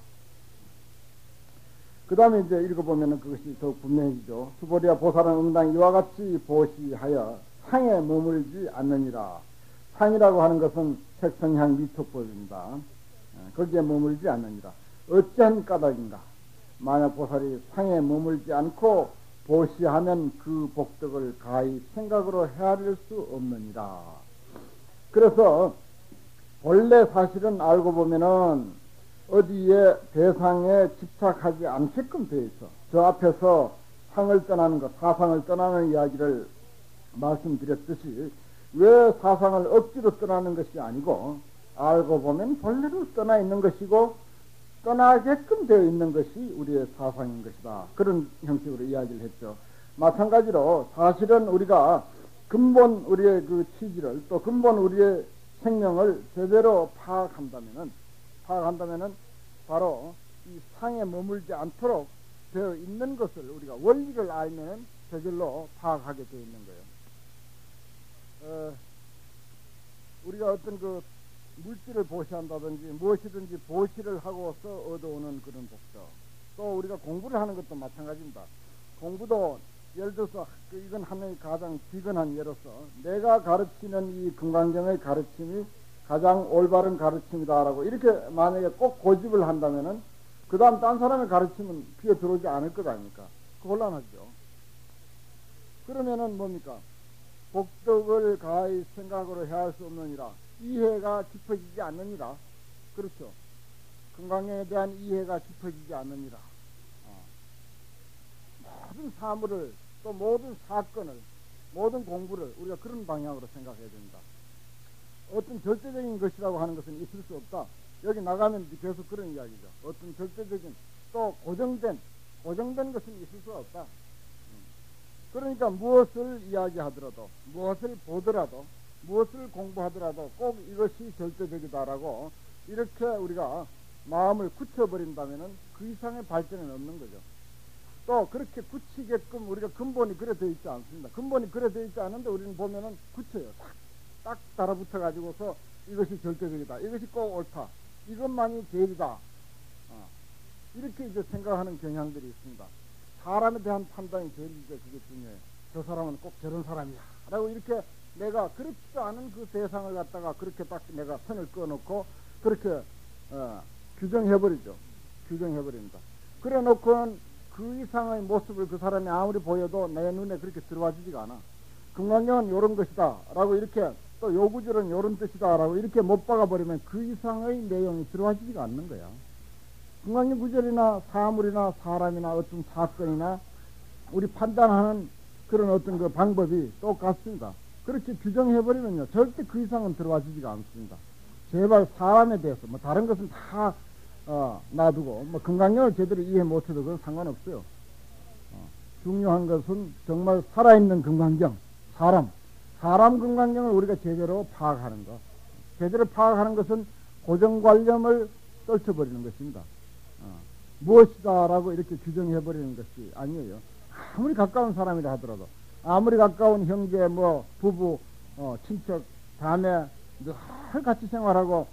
그 다음에 이제 읽어보면은 그것이 더욱 분명해지죠. 수보리아 보살은 응당 이와 같이 보시하여 상에 머물지 않느니라. 상이라고 하는 것은 색성향 미촉법입니다. 거기에 머물지 않느니라. 어찌한 까닭인가? 만약 보살이 상에 머물지 않고 보시하면 그 복덕을 가히 생각으로 헤아릴 수 없느니라. 그래서 본래 사실은 알고 보면은 어디에 대상에 집착하지 않게끔 되어 있어. 저 앞에서 상을 떠나는 것, 사상을 떠나는 이야기를 말씀드렸듯이 왜 사상을 억지로 떠나는 것이 아니고 알고 보면 본래로 떠나 있는 것이고 떠나게끔 되어 있는 것이 우리의 사상인 것이다. 그런 형식으로 이야기를 했죠. 마찬가지로 사실은 우리가 근본 우리의 그 취지를 또 근본 우리의 생명을 제대로 파악한다면은 바로 이 상에 머물지 않도록 되어 있는 것을 우리가 원리를 알면은 저절로 파악하게 되어 있는 거예요. 우리가 어떤 그 물질을 보시한다든지 무엇이든지 보시를 하고서 얻어오는 그런 복덕. 또 우리가 공부를 하는 것도 마찬가지입니다. 공부도 예를 들어서 이건 하나의 가장 비근한 예로서 내가 가르치는 이 금강경의 가르침이 가장 올바른 가르침이다라고 이렇게 만약에 꼭 고집을 한다면은 그 다음 딴 사람의 가르침은 귀에 들어오지 않을 것 아닙니까? 곤란하죠. 그러면은 뭡니까? 복덕을 가히 생각으로 해야 할 수 없느니라. 이해가 깊어지지 않느니라. 그렇죠. 금강경에 대한 이해가 깊어지지 않느니라. 모든 사물을 또 모든 사건을 모든 공부를 우리가 그런 방향으로 생각해야 된다. 어떤 절대적인 것이라고 하는 것은 있을 수 없다. 여기 나가면 계속 그런 이야기죠. 어떤 절대적인 또 고정된 것은 있을 수가 없다. 그러니까 무엇을 이야기하더라도 무엇을 보더라도 무엇을 공부하더라도 꼭 이것이 절대적이다라고 이렇게 우리가 마음을 굳혀버린다면은 그 이상의 발전은 없는 거죠. 또 그렇게 굳히게끔 우리가 근본이 그래 되어 있지 않습니다. 근본이 그래 되어 있지 않은데 우리는 보면은 굳혀요. 딱 달아붙어 가지고서 이것이 절대적이다. 이것이 꼭 옳다. 이것만이 제일이다. 이렇게 이제 생각하는 경향들이 있습니다. 사람에 대한 판단이 제일 이제 그게 중요해요. 저 사람은 꼭 저런 사람이야. 라고 이렇게 내가 그렇지도 않은 그 대상을 갖다가 그렇게 딱 내가 선을 꺼놓고 그렇게 규정해버리죠. 규정해버립니다. 그래 놓고는 그 이상의 모습을 그 사람이 아무리 보여도 내 눈에 그렇게 들어와지지가 않아. 금강경은 요런 것이다 라고 이렇게 또 요구절은 요런 뜻이다 라고 이렇게 못 박아버리면 그 이상의 내용이 들어와지지가 않는 거야. 금강경 구절이나 사물이나 사람이나 어떤 사건이나 우리 판단하는 그런 어떤 그 방법이 똑같습니다. 그렇게 규정해버리면요 절대 그 이상은 들어와지지가 않습니다. 제발 사람에 대해서 뭐 다른 것은 다 놔두고 뭐 금강경을 제대로 이해 못해도 그건 상관없어요. 중요한 것은 정말 살아있는 금강경, 사람 금강경을 우리가 제대로 파악하는 것. 제대로 파악하는 것은 고정관념을 떨쳐버리는 것입니다. 무엇이다라고 이렇게 규정해버리는 것이 아니에요. 아무리 가까운 사람이라 하더라도 아무리 가까운 형제 뭐 부부 친척 자매 늘 같이 생활하고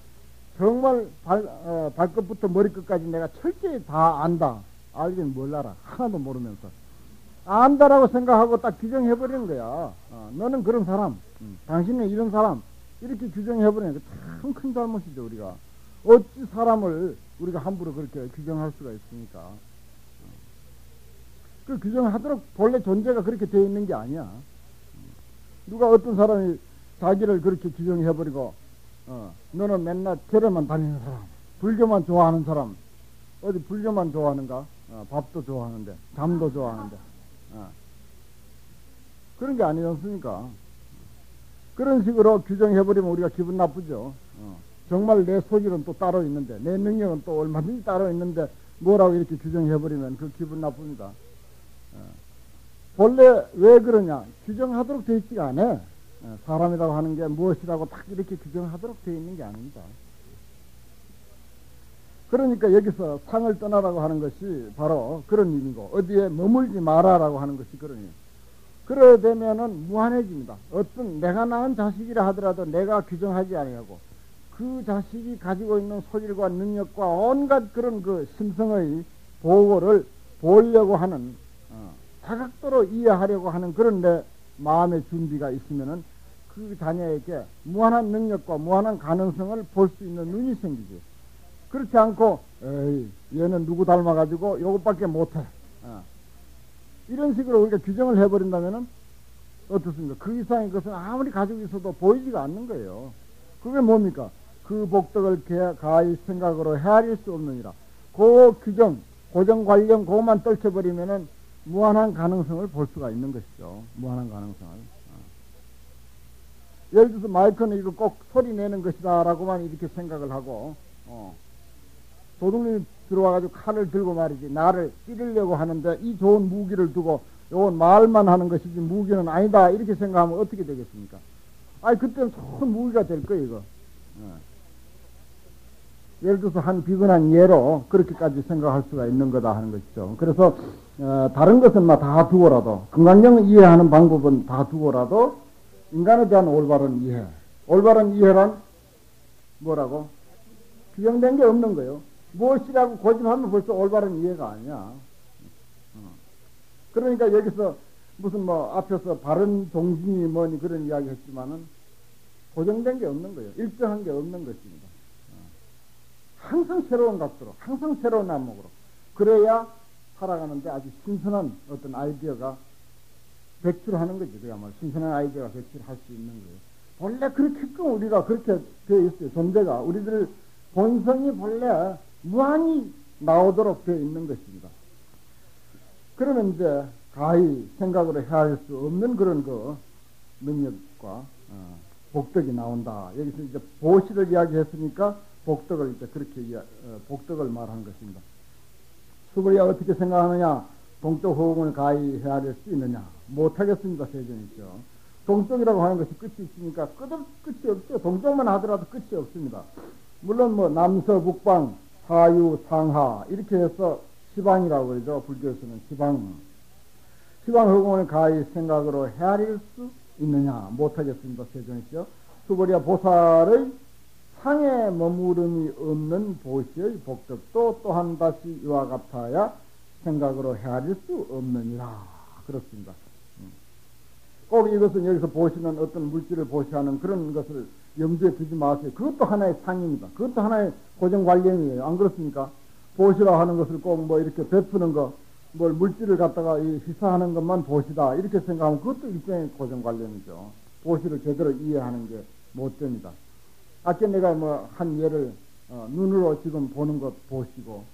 정말 발끝부터 머리끝까지 내가 철저히 다 안다. 알긴 뭘 알아. 하나도 모르면서 안다라고 생각하고 딱 규정해버리는 거야. 너는 그런 사람, 당신은 이런 사람 이렇게 규정해버리는 게 참 큰 잘못이죠. 우리가 어찌 사람을 우리가 함부로 그렇게 규정할 수가 있습니까? 그 규정하도록 본래 존재가 그렇게 되어 있는 게 아니야. 누가 어떤 사람이 자기를 그렇게 규정해버리고 너는 맨날 절에만 다니는 사람, 불교만 좋아하는 사람, 어디 불교만 좋아하는가? 밥도 좋아하는데, 잠도 좋아하는데, 그런 게 아니지 않습니까? 그런 식으로 규정해버리면 우리가 기분 나쁘죠. 정말 내 소질은 또 따로 있는데, 내 능력은 또 얼마든지 따로 있는데, 뭐라고 이렇게 규정해버리면 그 기분 나쁩니다. 본래 왜 그러냐? 규정하도록 되어 있지가 않아. 사람이라고 하는 게 무엇이라고 딱 이렇게 규정하도록 되어 있는 게 아닙니다. 그러니까 여기서 상을 떠나라고 하는 것이 바로 그런 의미고, 어디에 머물지 마라라고 하는 것이 그런 의미. 그래 되면은 무한해집니다. 어떤 내가 낳은 자식이라 하더라도 내가 규정하지 아니하고 그 자식이 가지고 있는 소질과 능력과 온갖 그런 그 심성의 보고를 보려고 하는, 다각도로 이해하려고 하는 그런 내 마음의 준비가 있으면은 그 자녀에게 무한한 능력과 무한한 가능성을 볼 수 있는 눈이 생기지. 그렇지 않고 에이 얘는 누구 닮아가지고 요것밖에 못해, 이런 식으로 우리가 규정을 해버린다면은 어떻습니까? 그 이상의 것은 아무리 가지고 있어도 보이지가 않는 거예요. 그게 뭡니까? 그 복덕을 가히 생각으로 헤아릴 수 없느니라. 그 규정, 고정관념 그것만 떨쳐버리면은 무한한 가능성을 볼 수가 있는 것이죠. 무한한 가능성을. 예를 들어서 마이크는 이거 꼭 소리 내는 것이다 라고만 이렇게 생각을 하고, 도둑님이 들어와가지고 칼을 들고 말이지 나를 찌르려고 하는데 이 좋은 무기를 두고 요건 말만 하는 것이지 무기는 아니다 이렇게 생각하면 어떻게 되겠습니까? 아니 그때는 큰 무기가 될 거예요 이거. 예를 들어서 한 비근한 예로 그렇게까지 생각할 수가 있는 거다 하는 것이죠. 그래서 다른 것은 다 두고라도 금강경을 이해하는 방법은 다 두고라도 인간에 대한 올바른 이해, 올바른 이해란 뭐라고? 규정된 게 없는 거예요. 무엇이라고 고집하면 벌써 올바른 이해가 아니야. 그러니까 여기서 무슨 앞에서 바른 종진이 뭐니 그런 이야기 했지만은 고정된 게 없는 거예요. 일정한 게 없는 것입니다. 항상 새로운 각도로, 항상 새로운 안목으로. 그래야 살아가는데 아주 신선한 어떤 아이디어가 배출하는 거지. 그야말로 신선한 아이디어가 배출할 수 있는 거예요. 원래 그렇게끔 우리가 그렇게 되어 있어요. 존재가. 우리들 본성이 본래 무한히 나오도록 되어 있는 것입니다. 그러면 이제 가히 생각으로 헤아릴 수 없는 그런 그 능력과 복덕이 나온다. 여기서 이제 보시를 이야기했으니까 복덕을 이제 그렇게 복덕을 말한 것입니다. 수벌이야 어떻게 생각하느냐? 동쪽 허공을 가히 헤아릴 수 있느냐? 못하겠습니다. 세존이죠. 동쪽이라고 하는 것이 끝이 있으니까 끝이 없죠. 동쪽만 하더라도 끝이 없습니다. 물론 남서 북방 하유 상하 이렇게 해서 시방이라고 그러죠. 불교에서는 시방 허공을 가히 생각으로 헤아릴 수 있느냐? 못하겠습니다. 세존이죠. 수벌이야 보살의 상에 머무름이 없는 보시의 복덕도 또한 다시 이와 같아야 생각으로 헤아릴 수 없느니라. 그렇습니다. 꼭 이것은 여기서 보시는 어떤 물질을 보시하는 그런 것을 염두에 두지 마세요. 그것도 하나의 상입니다. 그것도 하나의 고정관념이에요. 안 그렇습니까? 보시라 하는 것을 꼭 이렇게 베푸는 거, 물질을 갖다가 시사하는 것만 보시다 이렇게 생각하면 그것도 일종의 고정관념이죠. 보시를 제대로 이해하는 게 못 됩니다. 아까 내가 한 예를 눈으로 지금 보는 것 보시고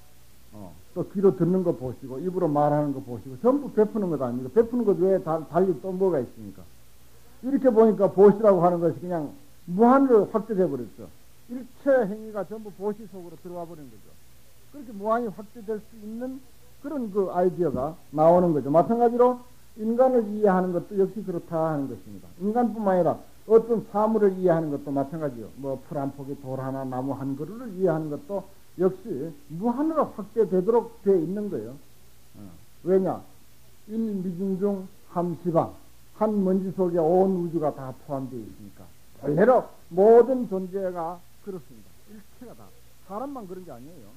또 귀로 듣는 거 보시고 입으로 말하는 거 보시고 전부 베푸는 것 아닙니까? 베푸는 것 외에 달리 또 뭐가 있습니까? 이렇게 보니까 보시라고 하는 것이 그냥 무한으로 확대돼 버렸죠. 일체 행위가 전부 보시 속으로 들어와 버린 거죠. 그렇게 무한히 확대될 수 있는 그런 그 아이디어가 나오는 거죠. 마찬가지로 인간을 이해하는 것도 역시 그렇다 하는 것입니다. 인간뿐만 아니라 어떤 사물을 이해하는 것도 마찬가지요. 풀 한 포기, 돌 하나, 나무 한 그루를 이해하는 것도 역시 무한으로 확대되도록 되어 있는 거예요. 왜냐? 일미중중 함시방, 한 먼지 속에 온 우주가 다 포함되어 있으니까. 원래로 모든 존재가 그렇습니다. 일체가 다. 사람만 그런 게 아니에요.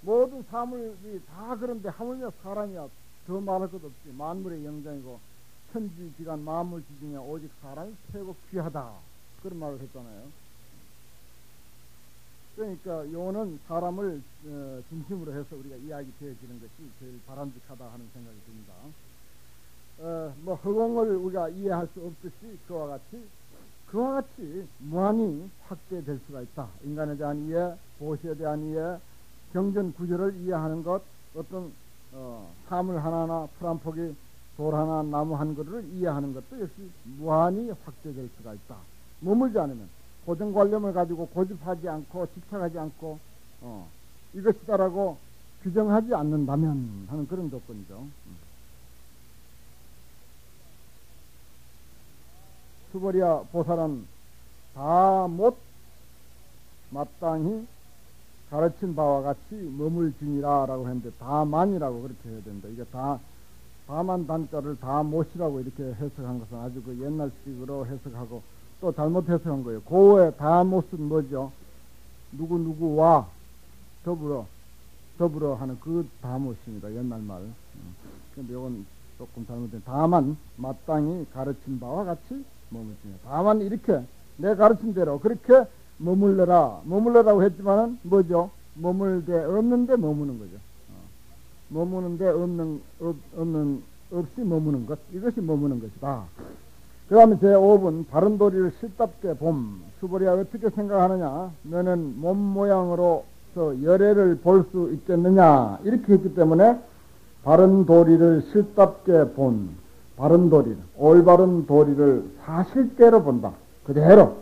모든 사물이 다 그런데 하물며 사람이야 더 말할 것 없지. 만물의 영장이고 천지기간 만물지 중에 오직 사람이 최고 귀하다. 그런 말을 했잖아요. 그러니까 요는 사람을 중심으로 해서 우리가 이야기 되어지는 것이 제일 바람직하다 하는 생각이 듭니다. 허공을 우리가 이해할 수 없듯이 그와 같이 무한히 확대될 수가 있다. 인간에 대한 이해, 보시에 대한 이해, 경전 구조를 이해하는 것, 어떤 사물 하나나 풀 한 포기, 돌 하나, 나무 한 그루를 이해하는 것도 역시 무한히 확대될 수가 있다. 머물지 않으면 고정관념을 가지고 고집하지 않고 집착하지 않고 이것이다라고 규정하지 않는다면 하는 그런 조건이죠. 수보리아 보살은 다 못 마땅히 가르친 바와 같이 머물지니라 라고 했는데 다만이라고 그렇게 해야 된다. 이게 다만 단자를 다못이라고 이렇게 해석한 것은 아주 그 옛날식으로 해석하고 또 잘못 해석한 거예요. 고의 다못은 뭐죠? 누구누구와 더불어 하는 그 다못입니다. 옛날 말. 근데 이건 조금 잘못된. 다만 마땅히 가르친 바와 같이 머물지니라. 다만 이렇게 내 가르친 대로 그렇게 머물러라고 했지만은 뭐죠? 머물되 없는데 머무는 거죠. 머무는데 없이 머무는 것. 이것이 머무는 것이다. 그 다음에 제5분 바른 도리를 실답게 봄. 수보리야 어떻게 생각하느냐? 너는 몸 모양으로서 열애를 볼 수 있겠느냐? 이렇게 했기 때문에 바른 도리를 실답게 본. 바른 도리, 올바른 도리를 사실대로 본다. 그대로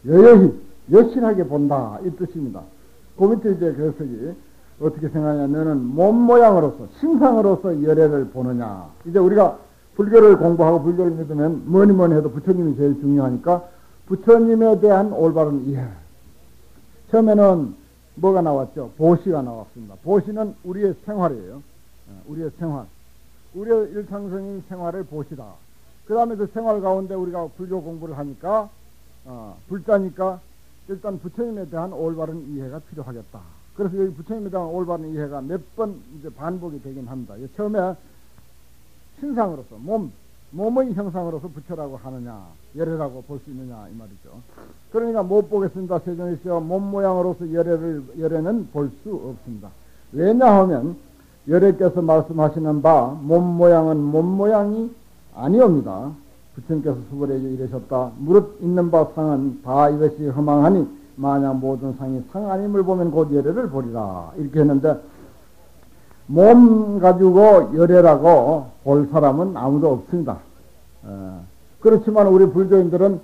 여여히 여실하게 본다 이 뜻입니다. 그 밑에 이제 그 해석이 어떻게 생각하냐? 너는 몸 모양으로서 신상으로서 열애를 보느냐? 이제 우리가 불교를 공부하고 불교를 믿으면 뭐니 해도 부처님이 제일 중요하니까 부처님에 대한 올바른 이해. 처음에는 뭐가 나왔죠? 보시가 나왔습니다. 보시는 우리의 생활이에요. 우리의 생활. 우리의 일상적인 생활을 보시다. 그 다음에 그 생활 가운데 우리가 불교 공부를 하니까 불자니까 일단 부처님에 대한 올바른 이해가 필요하겠다. 그래서 여기 부처님에 대한 올바른 이해가 몇 번 이제 반복이 되긴 합니다. 처음에 신상으로서 몸의 형상으로서 부처라고 하느냐, 열애라고 볼 수 있느냐 이 말이죠. 그러니까 못 보겠습니다. 세존이시여 몸 모양으로서 열애는 볼 수 없습니다. 왜냐하면 열애께서 말씀하시는 바 몸 모양은 몸 모양이 아니옵니다. 부처님께서 수보리에게 이르셨다. 무릇 있는 바 상은 다 이것이 허망하니 만약 모든 상이 상 아님을 보면 곧 열애를 보리라. 이렇게 했는데 몸 가지고 열애라고 볼 사람은 아무도 없습니다. 그렇지만 우리 불교인들은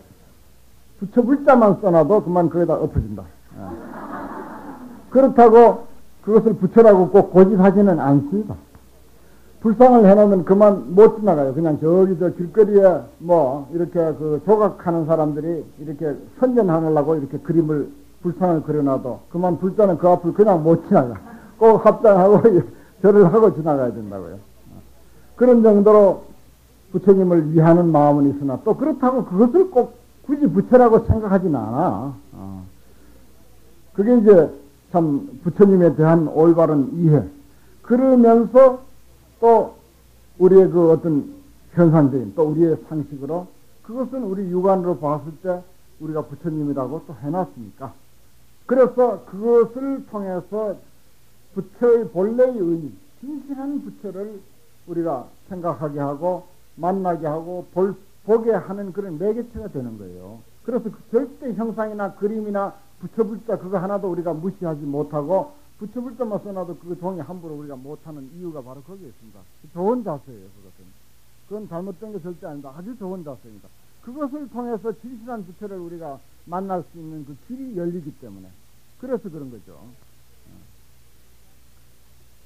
부처 불자만 써놔도 그만 거기다 엎어진다. 그렇다고 그것을 부처라고 꼭 고집하지는 않습니다. 불상을 해놓으면 그만 못 지나가요. 그냥 저기 저 길거리에 뭐 이렇게 그 조각하는 사람들이 이렇게 선전하려고 이렇게 그림을 불상을 그려놔도 그만 불자는 그 앞을 그냥 못 지나가. 꼭 합장하고 절을 하고 지나가야 된다고요. 그런 정도로 부처님을 위하는 마음은 있으나 또 그렇다고 그것을 꼭 굳이 부처라고 생각하지는 않아. 그게 이제 참 부처님에 대한 올바른 이해. 그러면서 또 우리의 그 어떤 현상적인 또 우리의 상식으로 그것은 우리 육안으로 봤을 때 우리가 부처님이라고 또 해놨으니까 그래서 그것을 통해서 부처의 본래의 의미, 진실한 부처를 우리가 생각하게 하고 만나게 하고 보게 하는 그런 매개체가 되는 거예요. 그래서 그 절대 형상이나 그림이나 부처불자 그거 하나도 우리가 무시하지 못하고 부처불자만 써놔도 그 종이 함부로 우리가 못하는 이유가 바로 거기에 있습니다. 좋은 자세예요. 그건 잘못된 게 절대 아닙니다. 아주 좋은 자세입니다. 그것을 통해서 진실한 부처를 우리가 만날 수 있는 그 길이 열리기 때문에 그래서 그런 거죠.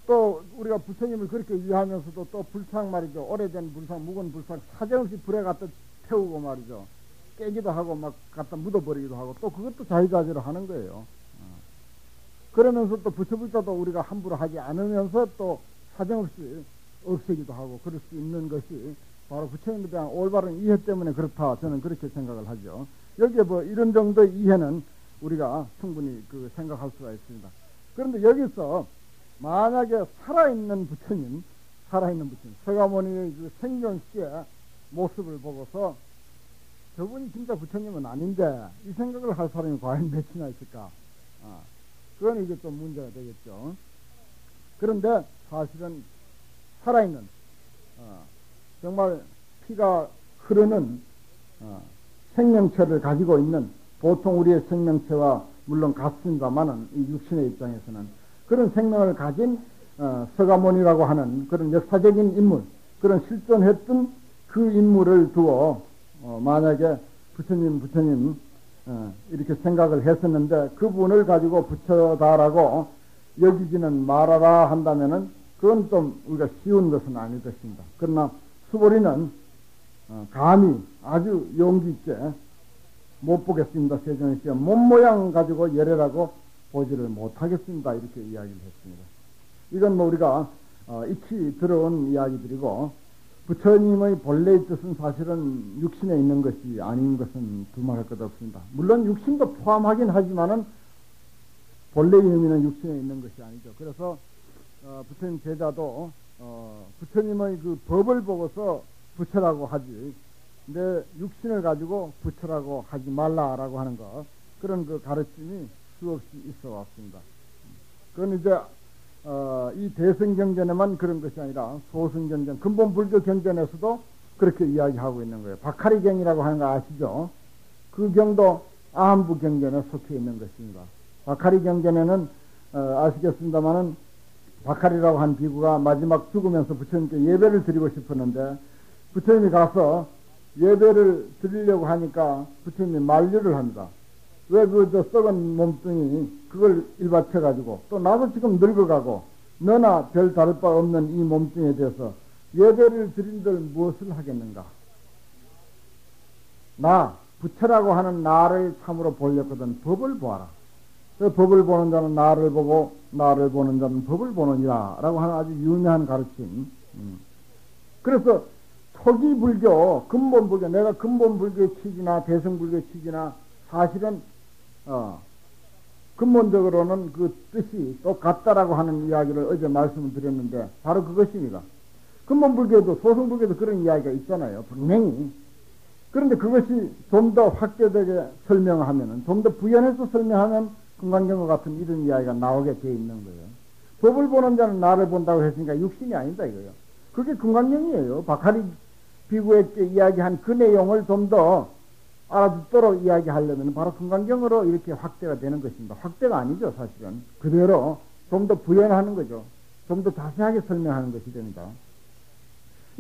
또 우리가 부처님을 그렇게 위하면서도 또 불상 말이죠. 오래된 불상, 묵은 불상 사정없이 불에 갖다 태우고 말이죠. 깨기도 하고 막 갖다 묻어버리기도 하고 또 그것도 자유자재로 하는 거예요. 그러면서 또 부처불자도 우리가 함부로 하지 않으면서 또 사정없이 없애기도 하고 그럴 수 있는 것이 바로 부처님에 대한 올바른 이해 때문에 그렇다. 저는 그렇게 생각을 하죠. 여기에 뭐 이런 정도의 이해는 우리가 충분히 그 생각할 수가 있습니다. 그런데 여기서 만약에 살아있는 부처님, 서가모니의 그 생전시의 모습을 보고서 저분이 진짜 부처님은 아닌데 이 생각을 할 사람이 과연 몇이나 있을까? 그건 이게 좀 문제가 되겠죠. 그런데 사실은 살아있는 정말 피가 흐르는 생명체를 가지고 있는 보통 우리의 생명체와 물론 같습니다만은 이 육신의 입장에서는 그런 생명을 가진 서가모니라고 하는 그런 역사적인 인물, 그런 실존했던 그 인물을 두어 만약에 부처님 이렇게 생각을 했었는데 그분을 가지고 부처다라고 여기지는 말아라 한다면은 그건 좀 우리가 쉬운 것은 아닐 것입니다. 그러나 수보리는 감히 아주 용기 있게 못 보겠습니다. 세존이시여 몸 모양 가지고 열애라고 보지를 못하겠습니다. 이렇게 이야기를 했습니다. 이건 뭐 우리가 익히 들어온 이야기들이고, 부처님의 본래의 뜻은 사실은 육신에 있는 것이 아닌 것은 두말할 것 없습니다. 물론 육신도 포함하긴 하지만은 본래의 의미는 육신에 있는 것이 아니죠. 그래서 부처님 제자도 부처님의 그 법을 보고서 부처라고 하지, 내 육신을 가지고 부처라고 하지 말라라고 하는 것, 그런 그 가르침이 수없이 있어 왔습니다. 그건 이제 이 대승경전에만 그런 것이 아니라 소승경전, 근본 불교 경전에서도 그렇게 이야기하고 있는 거예요. 박하리경이라고 하는 거 아시죠? 그 경도 아한부 경전에 속해 있는 것입니다. 박하리경전에는 아시겠습니다마는 박하리라고 한 비구가 마지막 죽으면서 부처님께 예배를 드리고 싶었는데, 부처님이 가서 예배를 드리려고 하니까 부처님이 만류를 합니다. 왜 저 썩은 몸뚱이 그걸 일받쳐가지고, 또 나도 지금 늙어가고 너나 별 다를 바 없는 이 몸뚱이에 대해서 예배를 드린들 무엇을 하겠는가? 나 부처라고 하는 나를 참으로 보려거든 법을 보아라. 그 법을 보는 자는 나를 보고 나를 보는 자는 법을 보느니라 라고 하는 아주 유명한 가르침. 그래서 초기 불교, 근본 불교, 내가 근본 불교의 취지나 대승 불교의 취지나 사실은 근본적으로는 그 뜻이 똑같다라고 하는 이야기를 어제 말씀을 드렸는데, 바로 그것입니다. 근본 불교도 소승 불교도 그런 이야기가 있잖아요. 분명히. 그런데 그것이 좀 더 확대되게 설명하면은, 좀 더 부연해서 설명하면 금강경과 같은 이런 이야기가 나오게 돼 있는 거예요. 법을 보는 자는 나를 본다고 했으니까 육신이 아니다 이거예요. 그게 금강경이에요. 박하리 비구에게 이야기한 그 내용을 좀 더 알아듣도록 이야기하려면 바로 금강경으로 이렇게 확대가 되는 것입니다. 확대가 아니죠, 사실은. 그대로 좀 더 부연하는 거죠. 좀 더 자세하게 설명하는 것이 됩니다.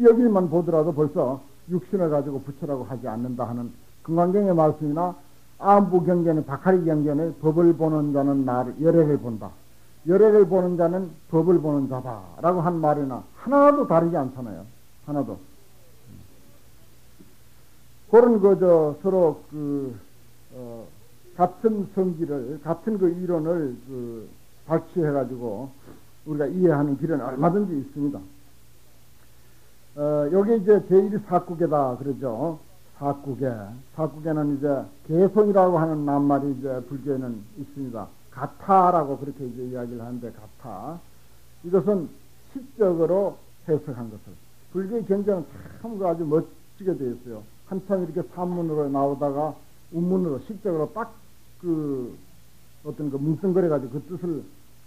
여기만 보더라도 벌써 육신을 가지고 부처라고 하지 않는다 하는 금강경의 말씀이나 아한부 경전의 박하리 경전의 법을 보는 자는 나를 열애를 본다. 열애를 보는 자는 법을 보는 자다. 라고 한 말이나 하나도 다르지 않잖아요. 하나도. 그런 서로 같은 성질을, 같은 그 이론을 발췌해가지고 우리가 이해하는 길은 얼마든지 있습니다. 여기 이제 제1사구계다 그러죠. 사구계는 이제 개성이라고 하는 낱말이 이제 불교에는 있습니다. 가타라고 그렇게 이제 이야기를 하는데, 가타. 이것은 시적으로 해석한 것을. 불교의 경전은 참 아주 멋지게 되어 있어요. 한참 이렇게 산문으로 나오다가 운문으로 시적으로 딱 어떤 뭉뚱그려가지고 그 뜻을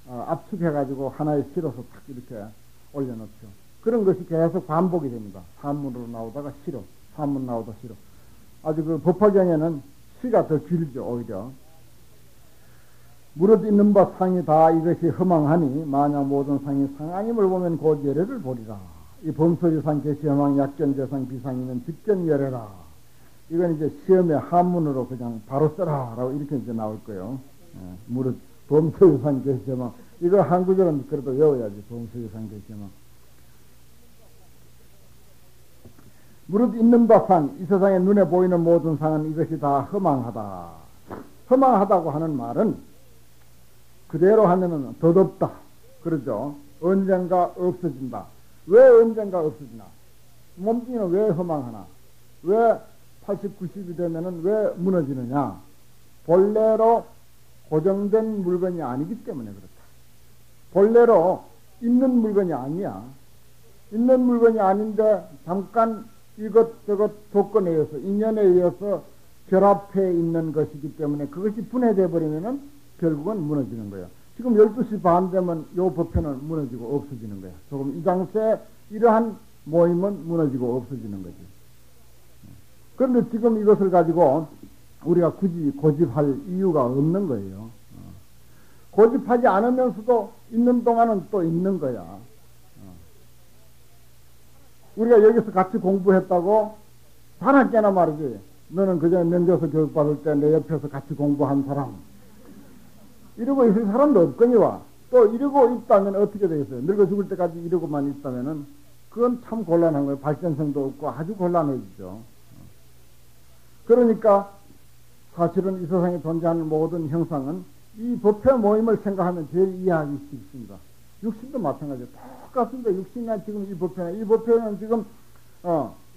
압축해가지고 하나의 시로서 딱 이렇게 올려놓죠. 그런 것이 계속 반복이 됩니다. 산문으로 나오다가 시로, 산문 나오다 시로. 아주 그 법화경에는 시가 더 길죠, 오히려. 무릇 있는 바 상이 다 이것이 허망하니 만약 모든 상이 상아님을 보면 곧 열애를 보리라. 이 범소리상 개시허망 약견재상 비상이면 직견열애라. 이건 이제 시험에 한문으로 그냥 바로 써라 라고 이렇게 이제 나올 거예요. 무릇 범소리상 개시허망, 이거 한국어는 그래도 외워야지. 범소리상 개시허망. 무릇 있는 바 상, 이 세상에 눈에 보이는 모든 상은 이것이 다 허망하다. 허망하다고 하는 말은 그대로 하면은 덧없다 그러죠. 언젠가 없어진다. 왜 언젠가 없어지나? 몸뚱이는 왜 허망하나? 왜 80, 90이 되면은 왜 무너지느냐? 본래로 고정된 물건이 아니기 때문에 그렇다. 본래로 있는 물건이 아니야. 있는 물건이 아닌데 잠깐 이것저것 조건에 의해서, 인연에 의해서 결합해 있는 것이기 때문에 그것이 분해돼 버리면은 결국은 무너지는 거예요. 지금 12시 반 되면 요 법회는 무너지고 없어지는 거예요. 조금 이 장소에 이러한 모임은 무너지고 없어지는 거지. 그런데 지금 이것을 가지고 우리가 굳이 고집할 이유가 없는 거예요. 고집하지 않으면서도 있는 동안은 또 있는 거야. 우리가 여기서 같이 공부했다고 반학개나 말이지. 너는 그전에 명교서 교육받을 때 내 옆에서 같이 공부한 사람, 이러고 있을 사람도 없거니와. 또 이러고 있다면 어떻게 되겠어요? 늙어 죽을 때까지 이러고만 있다면은 그건 참 곤란한 거예요. 발전성도 없고 아주 곤란해지죠. 그러니까 사실은 이 세상에 존재하는 모든 형상은 이 법회 모임을 생각하면 제일 이해하기 쉽습니다. 육신도 마찬가지예요. 똑같습니다. 육신이나 지금 이 법회는 지금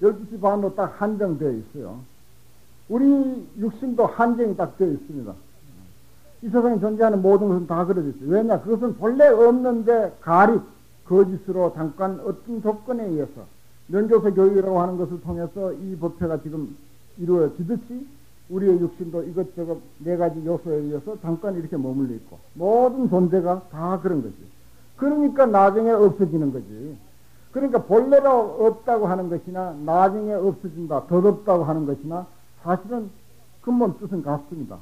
12시 반으로 딱 한정되어 있어요. 우리 육신도 한정이 딱 되어 있습니다. 이 세상에 존재하는 모든 것은 다 그러져 있어요. 왜냐? 그것은 본래 없는데 가립, 거짓으로 잠깐 어떤 조건에 의해서 면조서 교육이라고 하는 것을 통해서 이 법회가 지금 이루어지듯이 우리의 육신도 이것저것 네 가지 요소에 의해서 잠깐 이렇게 머물러 있고 모든 존재가 다 그런 거지. 그러니까 나중에 없어지는 거지. 그러니까 본래로 없다고 하는 것이나 나중에 없어진다, 덧없다고 하는 것이나 사실은 근본 뜻은 같습니다.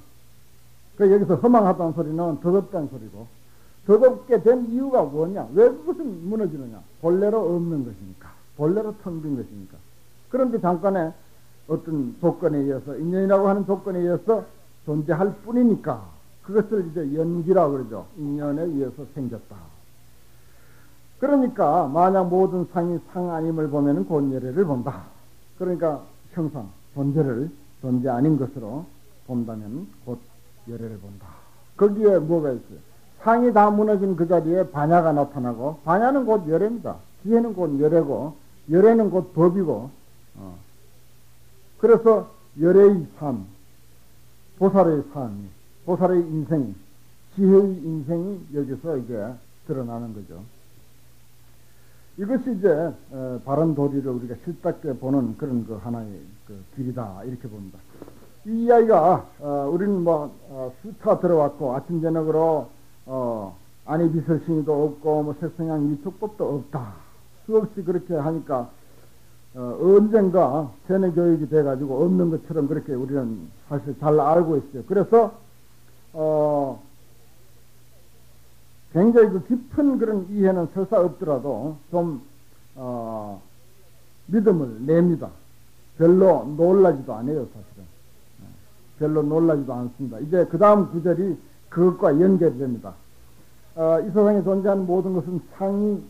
그러니까 여기서 허망하다는 소리는 덧없다는 소리고, 덧없게 된 이유가 뭐냐? 왜 그것은 무너지느냐? 본래로 없는 것이니까, 본래로 텅 빈 것이니까. 그런데 잠깐의 어떤 조건에 의해서, 인연이라고 하는 조건에 의해서 존재할 뿐이니까 그것을 이제 연기라고 그러죠. 인연에 의해서 생겼다. 그러니까 만약 모든 상이 상 아님을 보면은 곧 열애를 본다. 그러니까 형상, 존재를 존재 아닌 것으로 본다면 곧 열애를 본다. 거기에 뭐가 있어요? 상이 다 무너진 그 자리에 반야가 나타나고, 반야는 곧 열애입니다. 지혜는 곧 열애고, 열애는 곧 법이고, 그래서 열애의 삶, 보살의 삶, 보살의 인생, 지혜의 인생이 여기서 이제 드러나는 거죠. 이것이 이제 바른 도리를 우리가 실답게 보는 그런 그 하나의 그 길이다 이렇게 봅니다. 이 이야기가 우리는 수타 들어왔고 아침 저녁으로 안이 비설싱이도 없고 색성향 위촉법도 없다. 수없이 그렇게 하니까 언젠가 세뇌 교육이 돼가지고 없는 것처럼 그렇게 우리는 사실 잘 알고 있어요. 그래서 굉장히 그 깊은 그런 이해는 설사 없더라도 좀 믿음을 냅니다. 별로 놀라지도 않아요, 사실은. 별로 놀라지도 않습니다. 이제 그 다음 구절이 그것과 연결이 됩니다. 이 세상에 존재하는 모든 것은 상은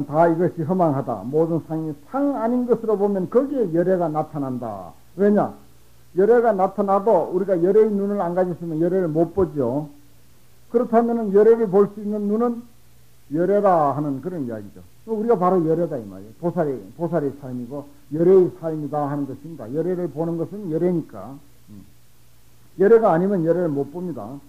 다 이것이 허망하다. 모든 상이 상 아닌 것으로 보면 거기에 열애가 나타난다. 왜냐? 열애가 나타나도 우리가 열애의 눈을 안 가졌으면 열애를 못 보죠. 그렇다면 열애를 볼 수 있는 눈은 열애라 하는 그런 이야기죠. 우리가 바로 열애다 이 말이에요. 보살의 삶이고 열애의 삶이다 하는 것입니다. 열애를 보는 것은 열애니까. 열애가 아니면 열애를 못 봅니다.